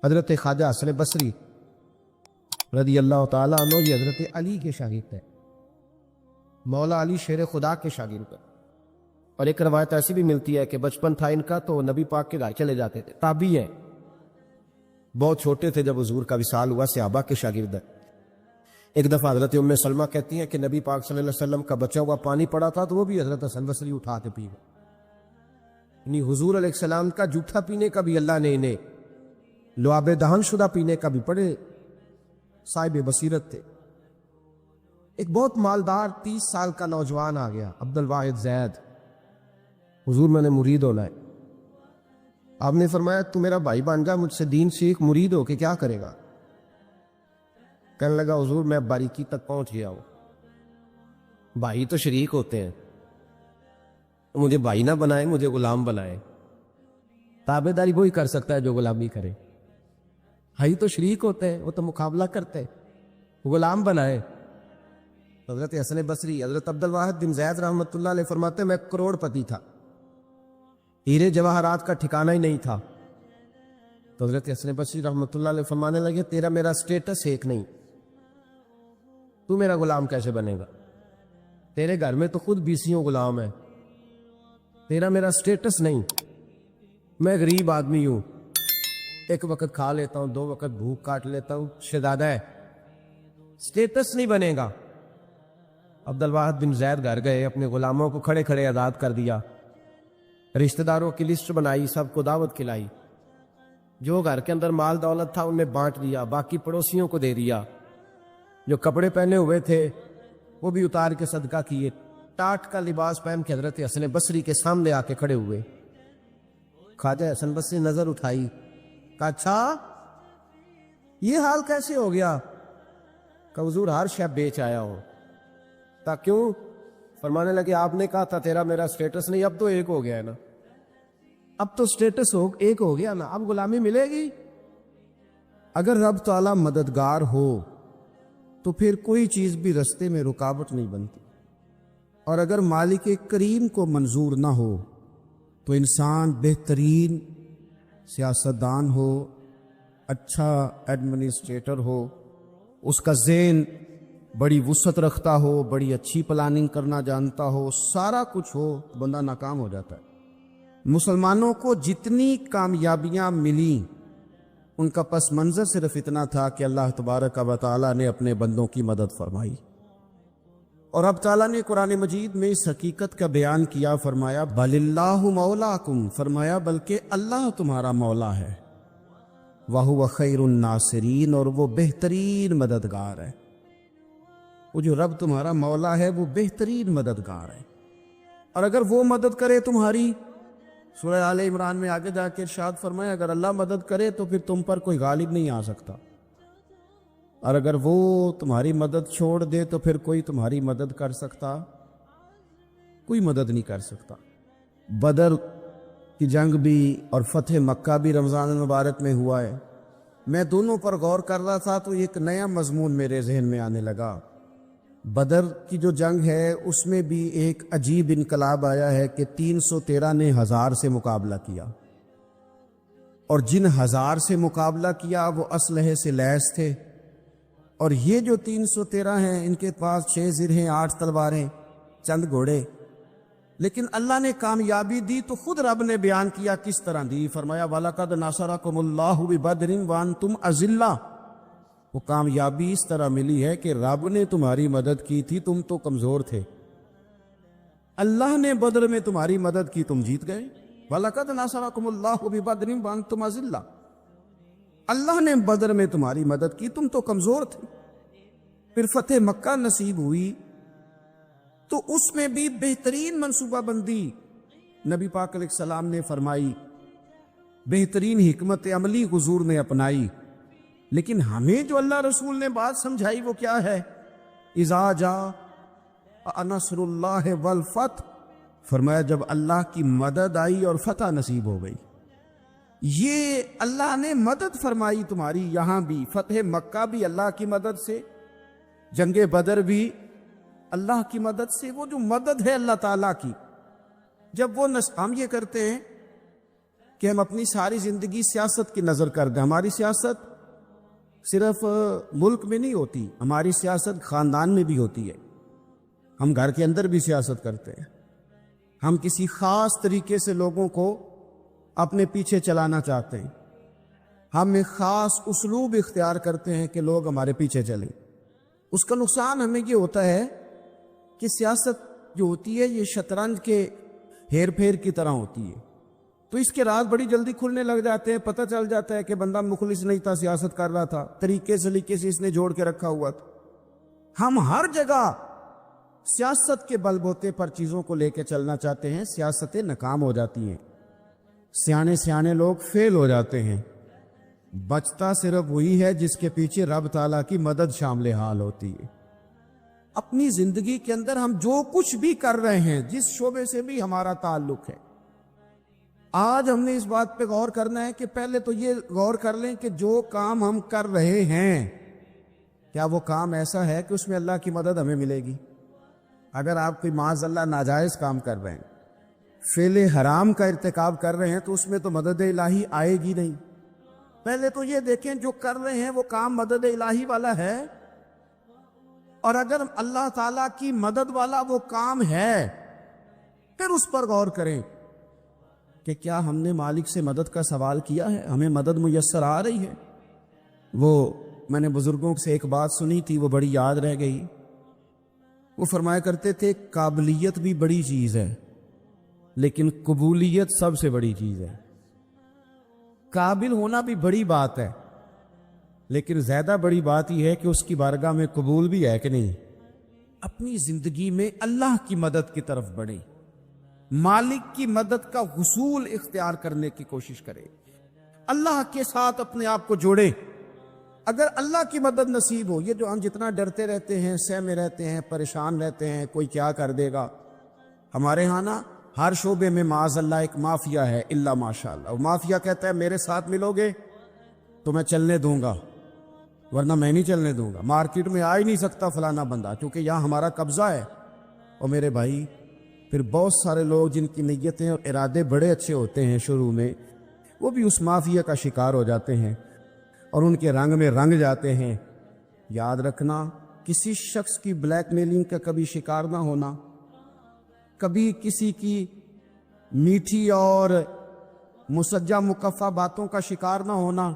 حضرت خواجہ حسن بصری رضی اللہ تعالیٰ عنہ یہ حضرت علی کے شاگرد ہے، مولا علی شیر خدا کے شاگرد ہے۔ اور ایک روایت ایسی بھی ملتی ہے کہ بچپن تھا ان کا تو نبی پاک کے گھر چلے جاتے تھے، تابعی ہے، بہت چھوٹے تھے جب حضور کا وصال ہوا، صحابہ کے شاگرد ہے۔ ایک دفعہ حضرت ام سلمہ کہتی ہیں کہ نبی پاک صلی اللہ علیہ وسلم کا بچا ہوا پانی پڑا تھا تو وہ بھی حضرت حسن بصری اٹھا کے پی گئے، یعنی حضور علیہ السلام کا جھوٹا پینے کا بھی اللہ نے انہیں لعاب دہن شدہ پینے کا بھی بڑے صاحب بصیرت تھے۔ ایک بہت مالدار 30 سال کا نوجوان آ گیا، عبد الواحد زید، حضور میں نے مرید ہونا ہے۔ آپ نے فرمایا تو میرا بھائی بن جا، مجھ سے دین سیکھ، مرید ہو کے کیا کرے گا؟ کہنے لگا حضور میں باریکی تک پہنچ گیا ہوں، بھائی تو شریک ہوتے ہیں، مجھے بھائی نہ بنائے، مجھے غلام بنائے۔ تابع داری وہی کر سکتا ہے جو غلامی کرے، بھائی تو شریک ہوتے ہیں، وہ تو مقابلہ کرتے ہیں، غلام بنائے۔ حضرت حسن بصری، حضرت عبد الواحد بن زید رحمۃ اللہ علیہ فرماتے ہیں میں کروڑ پتی تھا، ہیرے جواہرات کا ٹھکانہ ہی نہیں تھا۔ تو حضرت حسن بصری رحمۃ اللہ علیہ فرمانے لگے تیرا میرا سٹیٹس ایک نہیں، تو میرا غلام کیسے بنے گا؟ تیرے گھر میں تو خود 20 غلام ہیں، تیرا میرا سٹیٹس نہیں، میں غریب آدمی ہوں، ایک وقت کھا لیتا ہوں، 2 وقت بھوک کاٹ لیتا ہوں، شہزادہ ہے، سٹیٹس نہیں بنے گا۔ عبد الواحد بن زید گھر گئے، اپنے غلاموں کو کھڑے کھڑے آزاد کر دیا، رشتہ داروں کی لسٹ بنائی، سب کو دعوت کھلائی، جو گھر کے اندر مال دولت تھا ان میں بانٹ دیا، باقی پڑوسیوں کو دے دیا، جو کپڑے پہنے ہوئے تھے وہ بھی اتار کے صدقہ کیے، ٹاٹ کا لباس پہن کے حضرت حسن بصری کے سامنے آ کے کھڑے ہوئے۔ خواجہ حسن بصری نظر اٹھائی، کہا اچھا یہ حال کیسے ہو گیا؟ کہ حضور ہر شے بیچ آیا ہوں۔ تا کیوں؟ فرمانے لگے آپ نے کہا تھا تیرا میرا سٹیٹس نہیں، اب تو ایک ہو گیا ہے نا، اب تو سٹیٹس ایک ہو گیا نا، اب غلامی ملے گی۔ اگر رب تعالیٰ مددگار ہو تو پھر کوئی چیز بھی رستے میں رکاوٹ نہیں بنتی، اور اگر مالک کریم کو منظور نہ ہو تو انسان بہترین سیاستدان ہو، اچھا ایڈمنسٹریٹر ہو، اس کا ذہن بڑی وسعت رکھتا ہو، بڑی اچھی پلاننگ کرنا جانتا ہو، سارا کچھ ہو، بندہ ناکام ہو جاتا ہے۔ مسلمانوں کو جتنی کامیابیاں ملیں ان کا پس منظر صرف اتنا تھا کہ اللہ تبارک و تعالیٰ نے اپنے بندوں کی مدد فرمائی، اور اب تعالیٰ نے قرآن مجید میں اس حقیقت کا بیان کیا، فرمایا بل اللہ مولاکم، فرمایا بلکہ اللہ تمہارا مولا ہے، وَهُوَ خَيْرُ النَّاصِرِينَ، اور وہ بہترین مددگار ہے۔ وہ جو رب تمہارا مولا ہے وہ بہترین مددگار ہے، اور اگر وہ مدد کرے تمہاری، سورہ آل عمران میں آگے جا کے ارشاد فرمایا اگر اللہ مدد کرے تو پھر تم پر کوئی غالب نہیں آ سکتا، اور اگر وہ تمہاری مدد چھوڑ دے تو پھر کوئی تمہاری مدد کر سکتا؟ کوئی مدد نہیں کر سکتا۔ بدر کی جنگ بھی اور فتح مکہ بھی رمضان المبارک میں ہوا ہے۔ میں دونوں پر غور کر رہا تھا تو ایک نیا مضمون میرے ذہن میں آنے لگا۔ بدر کی جو جنگ ہے اس میں بھی ایک عجیب انقلاب آیا ہے کہ 313 نے 1000 سے مقابلہ کیا، اور جن 1000 سے مقابلہ کیا وہ اسلحے سے لیس تھے، اور یہ جو 313 ہیں ان کے پاس 6 زرہیں، 8 تلواریں، چند گھوڑے، لیکن اللہ نے کامیابی دی تو خود رب نے بیان کیا کس طرح دی، فرمایا وَلَقَدْ نَصَرَكُمُ اللَّهُ بِبَدْرٍ وَأَنْتُمْ أَذِلَّةٌ، وہ کامیابی اس طرح ملی ہے کہ رب نے تمہاری مدد کی تھی، تم تو کمزور تھے، اللہ نے بدر میں تمہاری مدد کی، تم جیت گئے۔ وَلَقَدْ نَصَرَكُمُ اللَّهُ بِبَدْرٍ وَأَنْتُمْ أَذِلَّةٌ، اللہ نے بدر میں تمہاری مدد کی، تم تو کمزور تھے۔ پھر فتح مکہ نصیب ہوئی تو اس میں بھی بہترین منصوبہ بندی نبی پاک علیہ السلام نے فرمائی، بہترین حکمت عملی حضور نے اپنائی، لیکن ہمیں جو اللہ رسول نے بات سمجھائی وہ کیا ہے؟ اذا جاء نصر اللہ والفتح، فرمایا جب اللہ کی مدد آئی اور فتح نصیب ہو گئی۔ یہ اللہ نے مدد فرمائی تمہاری، یہاں بھی فتح مکہ بھی اللہ کی مدد سے، جنگ بدر بھی اللہ کی مدد سے۔ وہ جو مدد ہے اللہ تعالیٰ کی، جب وہ ہم یہ کرتے ہیں کہ ہم اپنی ساری زندگی سیاست کی نظر کر دیں. ہماری سیاست صرف ملک میں نہیں ہوتی، ہماری سیاست خاندان میں بھی ہوتی ہے. ہم گھر کے اندر بھی سیاست کرتے ہیں. ہم کسی خاص طریقے سے لوگوں کو اپنے پیچھے چلانا چاہتے ہیں. ہم ایک خاص اسلوب اختیار کرتے ہیں کہ لوگ ہمارے پیچھے چلیں. اس کا نقصان ہمیں یہ ہوتا ہے کہ سیاست جو ہوتی ہے یہ شطرنج کے ہیر پھیر کی طرح ہوتی ہے. تو اس کے راز بڑی جلدی کھلنے لگ جاتے ہیں. پتہ چل جاتا ہے کہ بندہ مخلص نہیں تھا، سیاست کر رہا تھا، طریقے سلیقے سے اس نے جوڑ کے رکھا ہوا تھا. ہم ہر جگہ سیاست کے بل بوتے پر چیزوں کو لے کے چلنا چاہتے ہیں. سیاستیں ناکام ہو جاتی ہیں، سیانے لوگ فیل ہو جاتے ہیں. بچتا صرف وہی ہے جس کے پیچھے رب تعالیٰ کی مدد شامل حال ہوتی ہے. اپنی زندگی کے اندر ہم جو کچھ بھی کر رہے ہیں، جس شعبے سے بھی ہمارا تعلق ہے، آج ہم نے اس بات پہ غور کرنا ہے کہ پہلے تو یہ غور کر لیں کہ جو کام ہم کر رہے ہیں کیا وہ کام ایسا ہے کہ اس میں اللہ کی مدد ہمیں ملے گی. اگر آپ کوئی معاذ اللہ ناجائز کام کر رہے ہیں، فعل حرام کا ارتکاب کر رہے ہیں، تو اس میں تو مدد الہی آئے گی نہیں. پہلے تو یہ دیکھیں جو کر رہے ہیں وہ کام مدد الہی والا ہے، اور اگر اللہ تعالیٰ کی مدد والا وہ کام ہے پھر اس پر غور کریں کہ کیا ہم نے مالک سے مدد کا سوال کیا ہے، ہمیں مدد میسر آ رہی ہے. وہ میں نے بزرگوں سے ایک بات سنی تھی، وہ بڑی یاد رہ گئی. وہ فرمایا کرتے تھے قابلیت بھی بڑی چیز ہے لیکن قبولیت سب سے بڑی چیز ہے. قابل ہونا بھی بڑی بات ہے لیکن زیادہ بڑی بات یہ ہے کہ اس کی بارگاہ میں قبول بھی ہے کہ نہیں. اپنی زندگی میں اللہ کی مدد کی طرف بڑھیں، مالک کی مدد کا حصول اختیار کرنے کی کوشش کریں، اللہ کے ساتھ اپنے آپ کو جوڑیں. اگر اللہ کی مدد نصیب ہو، یہ جو ہم جتنا ڈرتے رہتے ہیں، سہمے رہتے ہیں، پریشان رہتے ہیں کوئی کیا کر دے گا، ہمارے ہاں نا ہر شعبے میں معاذ اللہ ایک مافیا ہے، الا ماشاء اللہ. وہ مافیا کہتا ہے میرے ساتھ ملو گے تو میں چلنے دوں گا، ورنہ میں نہیں چلنے دوں گا. مارکیٹ میں آ ہی نہیں سکتا فلانا بندہ کیونکہ یہاں ہمارا قبضہ ہے. اور میرے بھائی پھر بہت سارے لوگ جن کی نیتیں اور ارادے بڑے اچھے ہوتے ہیں شروع میں، وہ بھی اس مافیا کا شکار ہو جاتے ہیں اور ان کے رنگ میں رنگ جاتے ہیں. یاد رکھنا، کسی شخص کی بلیک میلنگ کا کبھی شکار نہ ہونا، کبھی کسی کی میٹھی اور مسجع مکفہ باتوں کا شکار نہ ہونا.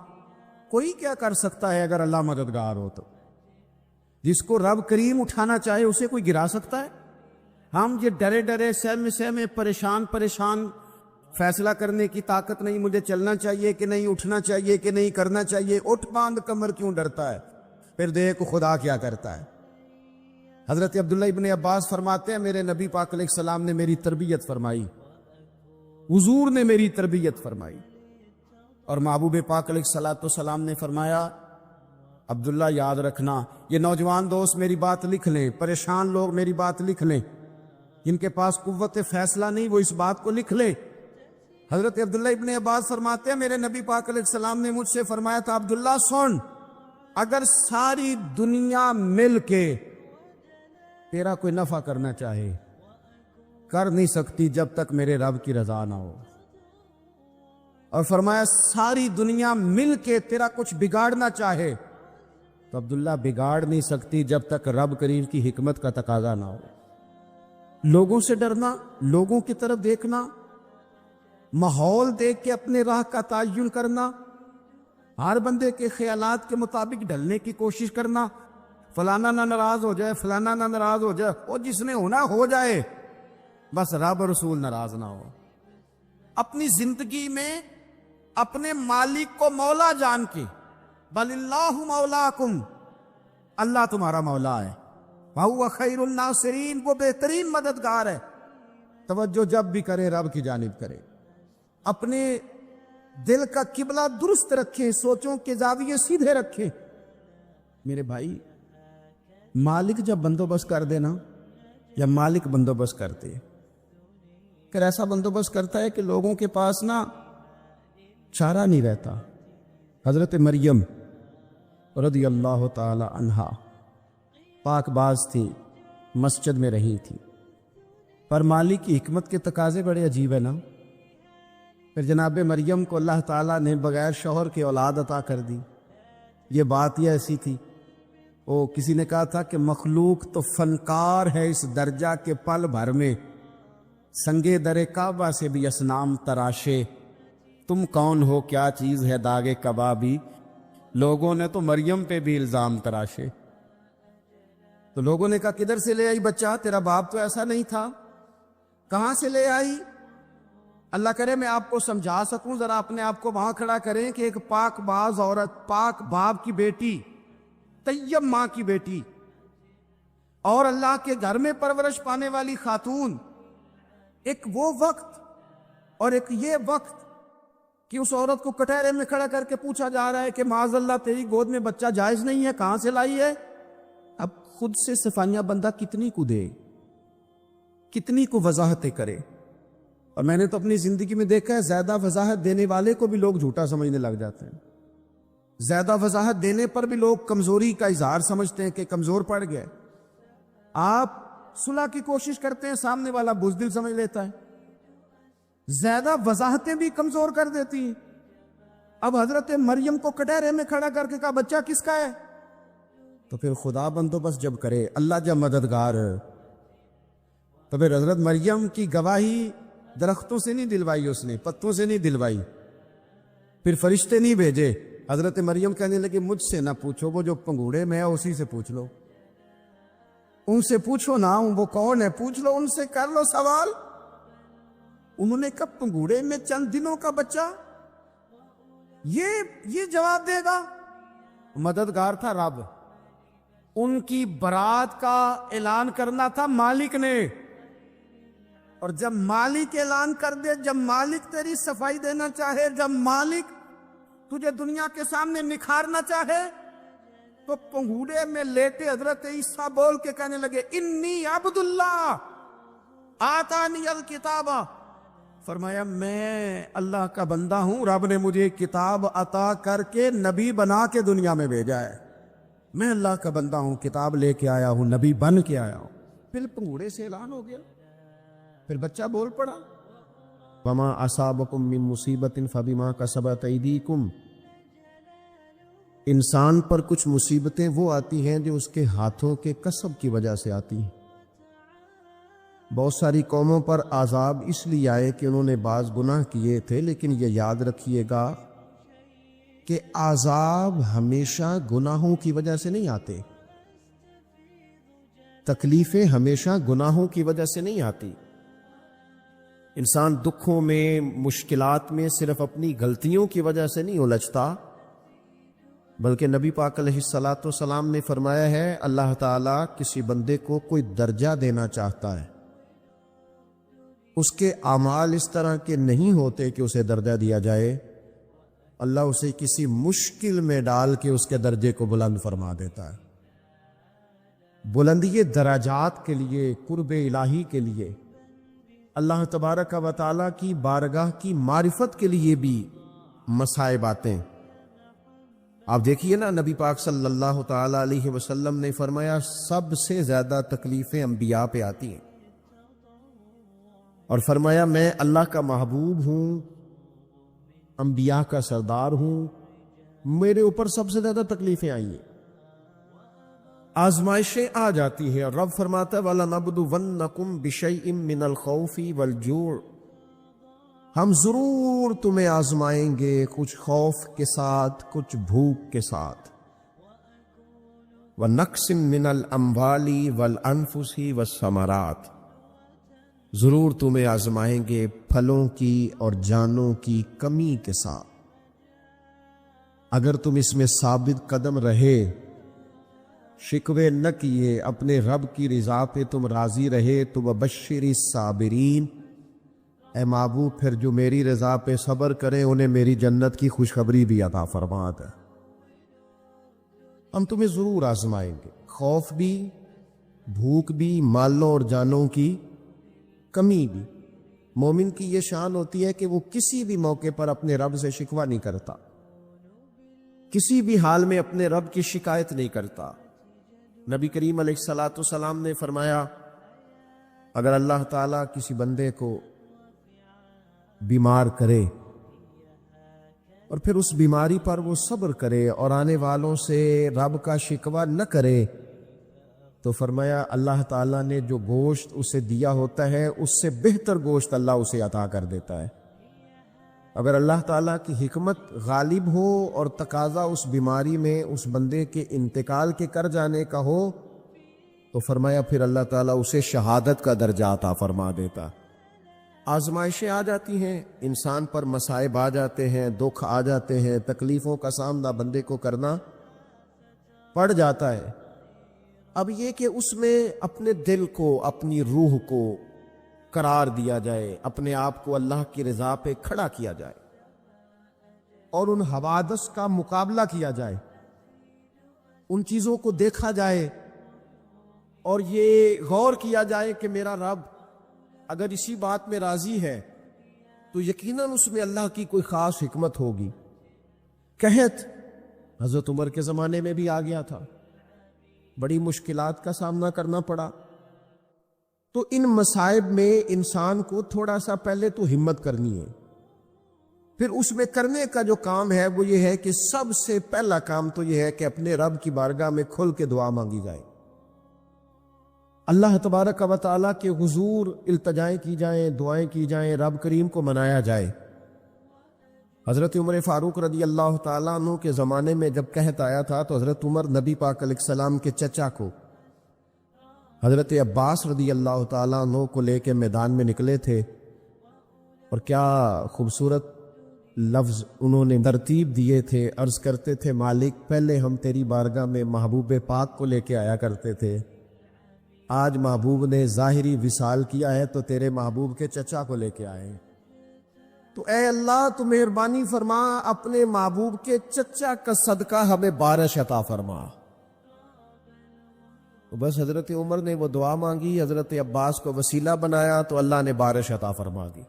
کوئی کیا کر سکتا ہے اگر اللہ مددگار ہو تو؟ جس کو رب کریم اٹھانا چاہے اسے کوئی گرا سکتا ہے؟ ہم یہ ڈرے سہمے پریشان فیصلہ کرنے کی طاقت نہیں، مجھے چلنا چاہیے کہ نہیں، اٹھنا چاہیے کہ نہیں، کرنا چاہیے. اٹھ باندھ کمر کیوں ڈرتا ہے؟ پھر دیکھ خدا کیا کرتا ہے. حضرت عبداللہ ابن عباس فرماتے ہیں میرے نبی پاک علیہ السلام نے میری تربیت فرمائی، حضور نے میری تربیت فرمائی. اور محبوب پاک علیہ السلام نے فرمایا عبداللہ یاد رکھنا، یہ نوجوان دوست میری بات لکھ لیں، پریشان لوگ میری بات لکھ لیں، جن کے پاس قوت فیصلہ نہیں وہ اس بات کو لکھ لیں. حضرت عبداللہ ابن عباس فرماتے ہیں میرے نبی پاک علیہ السلام نے مجھ سے فرمایا تھا عبداللہ سن، اگر ساری دنیا مل کے تیرا کوئی نفع کرنا چاہے کر نہیں سکتی جب تک میرے رب کی رضا نہ ہو. اور فرمایا ساری دنیا مل کے تیرا کچھ بگاڑنا چاہے تو عبداللہ بگاڑ نہیں سکتی جب تک رب کریم کی حکمت کا تقاضا نہ ہو. لوگوں سے ڈرنا، لوگوں کی طرف دیکھنا، ماحول دیکھ کے اپنے راہ کا تعین کرنا، ہر بندے کے خیالات کے مطابق ڈھلنے کی کوشش کرنا، فلانا نہ ناراض ہو جائے، فلانا نہ ناراض ہو جائے، وہ جس نے ہونا ہو جائے، بس رب رسول ناراض نہ ہو. اپنی زندگی میں اپنے مالک کو مولا جان کے، بل اللہ مولاکم، اللہ تمہارا مولا ہے، وَهُوَ خَيْرُ النَّاصِرِينَ، وہ بہترین مددگار ہے. توجہ جب بھی کرے رب کی جانب کرے. اپنے دل کا قبلہ درست رکھیں، سوچوں کے زاویے سیدھے رکھیں. میرے بھائی مالک جب بندوبست کر دے نا، یا مالک بندوبست کرتے، پھر ایسا بندوبست کرتا ہے کہ لوگوں کے پاس نا چارہ نہیں رہتا. حضرت مریم رضی اللہ تعالی عنہا پاک باز تھی، مسجد میں رہی تھی، پر مالک کی حکمت کے تقاضے بڑے عجیب ہے نا. پھر جناب مریم کو اللہ تعالیٰ نے بغیر شوہر کے اولاد عطا کر دی. یہ بات یہ ایسی تھی، وہ کسی نے کہا تھا کہ مخلوق تو فنکار ہے اس درجہ کے پل بھر میں سنگے در کعبہ سے بھی اصنام تراشے، تم کون ہو کیا چیز ہے داغے کبابی. لوگوں نے تو مریم پہ بھی الزام تراشے. تو لوگوں نے کہا کدھر سے لے آئی بچہ، تیرا باپ تو ایسا نہیں تھا، کہاں سے لے آئی؟ اللہ کرے میں آپ کو سمجھا سکوں، ذرا اپنے آپ کو وہاں کھڑا کریں کہ ایک پاک باز عورت، پاک باپ کی بیٹی، طیب ماں کی بیٹی، اور اللہ کے گھر میں پرورش پانے والی خاتون، ایک وہ وقت اور ایک یہ وقت کہ اس عورت کو کٹہرے میں کھڑا کر کے پوچھا جا رہا ہے کہ معاذ اللہ تیری گود میں بچہ جائز نہیں ہے، کہاں سے لائی ہے؟ اب خود سے صفائیاں بندہ کتنی کو دے، کتنی کو وضاحتیں کرے. اور میں نے تو اپنی زندگی میں دیکھا ہے زیادہ وضاحت دینے والے کو بھی لوگ جھوٹا سمجھنے لگ جاتے ہیں. زیادہ وضاحت دینے پر بھی لوگ کمزوری کا اظہار سمجھتے ہیں کہ کمزور پڑ گئے. آپ صلح کی کوشش کرتے ہیں، سامنے والا بزدل سمجھ لیتا ہے. زیادہ وضاحتیں بھی کمزور کر دیتی ہیں. اب حضرت مریم کو کٹہرے میں کھڑا کر کے کہا بچہ کس کا ہے؟ تو پھر خدا بندوبست جب کرے، اللہ جب مددگار، تو پھر حضرت مریم کی گواہی درختوں سے نہیں دلوائی، اس نے پتوں سے نہیں دلوائی، پھر فرشتے نہیں بھیجے. حضرت مریم کہنے لگے مجھ سے نہ پوچھو، وہ جو پنگوڑے میں ہے اسی سے پوچھ لو، ان سے پوچھو نا وہ کون ہے، پوچھ لو ان سے، کر لو سوال. انہوں نے کہا پنگوڑے میں چند دنوں کا بچہ یہ جواب دے گا؟ مددگار تھا رب، ان کی برات کا اعلان کرنا تھا مالک نے. اور جب مالک اعلان کر دے، جب مالک تیری صفائی دینا چاہے، جب مالک تجھے دنیا کے سامنے نکھارنا چاہے، تو پنگوڑے میں لیٹے حضرت عیسیٰ بول کے کہنے لگے انی عبد اللہ آتانی الکتاب. فرمایا میں اللہ کا بندہ ہوں، رب نے مجھے کتاب عطا کر کے نبی بنا کے دنیا میں بھیجا ہے. میں اللہ کا بندہ ہوں، کتاب لے کے آیا ہوں، نبی بن کے آیا ہوں. پھر پنگوڑے سے اعلان ہو گیا، پھر بچہ بول پڑا. وما اصابکم من مصیبت فبما کسبت ایدیکم. انسان پر کچھ مصیبتیں وہ آتی ہیں جو اس کے ہاتھوں کے کسب کی وجہ سے آتی ہیں. بہت ساری قوموں پر عذاب اس لیے آئے کہ انہوں نے بعض گناہ کیے تھے، لیکن یہ یاد رکھیے گا کہ عذاب ہمیشہ گناہوں کی وجہ سے نہیں آتے، تکلیفیں ہمیشہ گناہوں کی وجہ سے نہیں آتی. انسان دکھوں میں، مشکلات میں صرف اپنی غلطیوں کی وجہ سے نہیں الجھتا، بلکہ نبی پاک علیہ الصلاۃ والسلام نے فرمایا ہے اللہ تعالیٰ کسی بندے کو کوئی درجہ دینا چاہتا ہے، اس کے اعمال اس طرح کے نہیں ہوتے کہ اسے درجہ دیا جائے، اللہ اسے کسی مشکل میں ڈال کے اس کے درجے کو بلند فرما دیتا ہے. بلندی درجات کے لیے، قرب الہی کے لیے، اللہ تبارک و تعالیٰ کی بارگاہ کی معرفت کے لیے بھی مصائب آتے ہیں. آپ دیکھیے نا، نبی پاک صلی اللہ تعالی علیہ وسلم نے فرمایا سب سے زیادہ تکلیفیں انبیاء پہ آتی ہیں، اور فرمایا میں اللہ کا محبوب ہوں، انبیاء کا سردار ہوں، میرے اوپر سب سے زیادہ تکلیفیں آئی ہیں، آزمائشیں آ جاتی ہیں. اور رب فرماتا ہے وَلَنَبْلُوَنَّكُمْ بِشَيْءٍ مِّنَ الْخَوْفِ وَالْجُوعِ. ہم ضرور تمہیں آزمائیں گے، کچھ خوف کے ساتھ، کچھ بھوک کے ساتھ. وَنَقْصٍ مِّنَ الْأَمْوَالِ وَالْأَنفُسِ وَالثَّمَرَاتِ. ضرور تمہیں آزمائیں گے پھلوں کی اور جانوں کی کمی کے ساتھ. اگر تم اس میں ثابت قدم رہے، شکوے نہ کیے، اپنے رب کی رضا پہ تم راضی رہے، تو وبشر الصابرین. اے محبوب پھر جو میری رضا پہ صبر کریں انہیں میری جنت کی خوشخبری بھی عطا فرما دے. ہم تمہیں ضرور آزمائیں گے، خوف بھی، بھوک بھی، مالوں اور جانوں کی کمی بھی. مومن کی یہ شان ہوتی ہے کہ وہ کسی بھی موقع پر اپنے رب سے شکوہ نہیں کرتا، کسی بھی حال میں اپنے رب کی شکایت نہیں کرتا. نبی کریم علیہ الصلاۃ والسلام نے فرمایا اگر اللہ تعالیٰ کسی بندے کو بیمار کرے اور پھر اس بیماری پر وہ صبر کرے اور آنے والوں سے رب کا شکوہ نہ کرے، تو فرمایا اللہ تعالیٰ نے جو گوشت اسے دیا ہوتا ہے اس سے بہتر گوشت اللہ اسے عطا کر دیتا ہے۔ اگر اللہ تعالیٰ کی حکمت غالب ہو اور تقاضا اس بیماری میں اس بندے کے انتقال کے کر جانے کا ہو، تو فرمایا پھر اللہ تعالیٰ اسے شہادت کا درجہ عطا فرما دیتا۔ آزمائشیں آ جاتی ہیں، انسان پر مصائب آ جاتے ہیں، دکھ آ جاتے ہیں، تکلیفوں کا سامنا بندے کو کرنا پڑ جاتا ہے۔ اب یہ کہ اس میں اپنے دل کو، اپنی روح کو قرار دیا جائے، اپنے آپ کو اللہ کی رضا پہ کھڑا کیا جائے اور ان حوادث کا مقابلہ کیا جائے، ان چیزوں کو دیکھا جائے اور یہ غور کیا جائے کہ میرا رب اگر اسی بات میں راضی ہے تو یقیناً اس میں اللہ کی کوئی خاص حکمت ہوگی۔ قحط حضرت عمر کے زمانے میں بھی آ گیا تھا، بڑی مشکلات کا سامنا کرنا پڑا۔ تو ان مصائب میں انسان کو تھوڑا سا پہلے تو ہمت کرنی ہے، پھر اس میں کرنے کا جو کام ہے وہ یہ ہے کہ سب سے پہلا کام تو یہ ہے کہ اپنے رب کی بارگاہ میں کھل کے دعا مانگی جائے، اللہ تبارک و تعالیٰ کے حضور التجائیں کی جائیں، دعائیں کی جائیں، رب کریم کو منایا جائے۔ حضرت عمر فاروق رضی اللہ تعالیٰ عنہ کے زمانے میں جب قحط آیا تھا تو حضرت عمر نبی پاک علیہ السلام کے چچا کو حضرت عباس رضی اللہ تعالیٰ عنہ کو لے کے میدان میں نکلے تھے، اور کیا خوبصورت لفظ انہوں نے ترتیب دیے تھے۔ عرض کرتے تھے مالک پہلے ہم تیری بارگاہ میں محبوب پاک کو لے کے آیا کرتے تھے، آج محبوب نے ظاہری وصال کیا ہے تو تیرے محبوب کے چچا کو لے کے آئے، تو اے اللہ تو مہربانی فرما اپنے محبوب کے چچا کا صدقہ ہمیں بارش عطا فرما۔ تو بس حضرت عمر نے وہ دعا مانگی، حضرت عباس کو وسیلہ بنایا تو اللہ نے بارش عطا فرما دی۔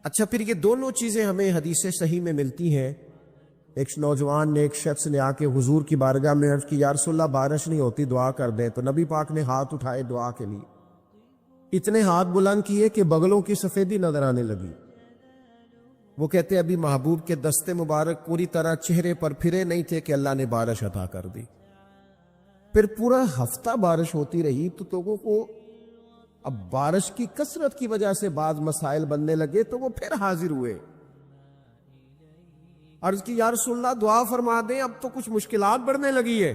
اچھا، پھر یہ دونوں چیزیں ہمیں حدیث صحیح میں ملتی ہیں۔ ایک نوجوان نے، ایک شخص نے آ کے حضور کی بارگاہ میں عرض کی یا رسول اللہ بارش نہیں ہوتی، دعا کر دیں، تو نبی پاک نے ہاتھ اٹھائے دعا کے لیے، اتنے ہاتھ بلند کیے کہ بغلوں کی سفیدی نظر آنے لگی۔ وہ کہتے ابھی محبوب کے دستے مبارک پوری طرح چہرے پر پھرے نہیں تھے کہ اللہ نے بارش عطا کر دی۔ پھر پورا ہفتہ بارش ہوتی رہی تو لوگوں کو اب بارش کی کثرت کی وجہ سے بعض مسائل بننے لگے، تو وہ پھر حاضر ہوئے، عرض کی یا رسول اللہ دعا فرما دیں، اب تو کچھ مشکلات بڑھنے لگی ہے۔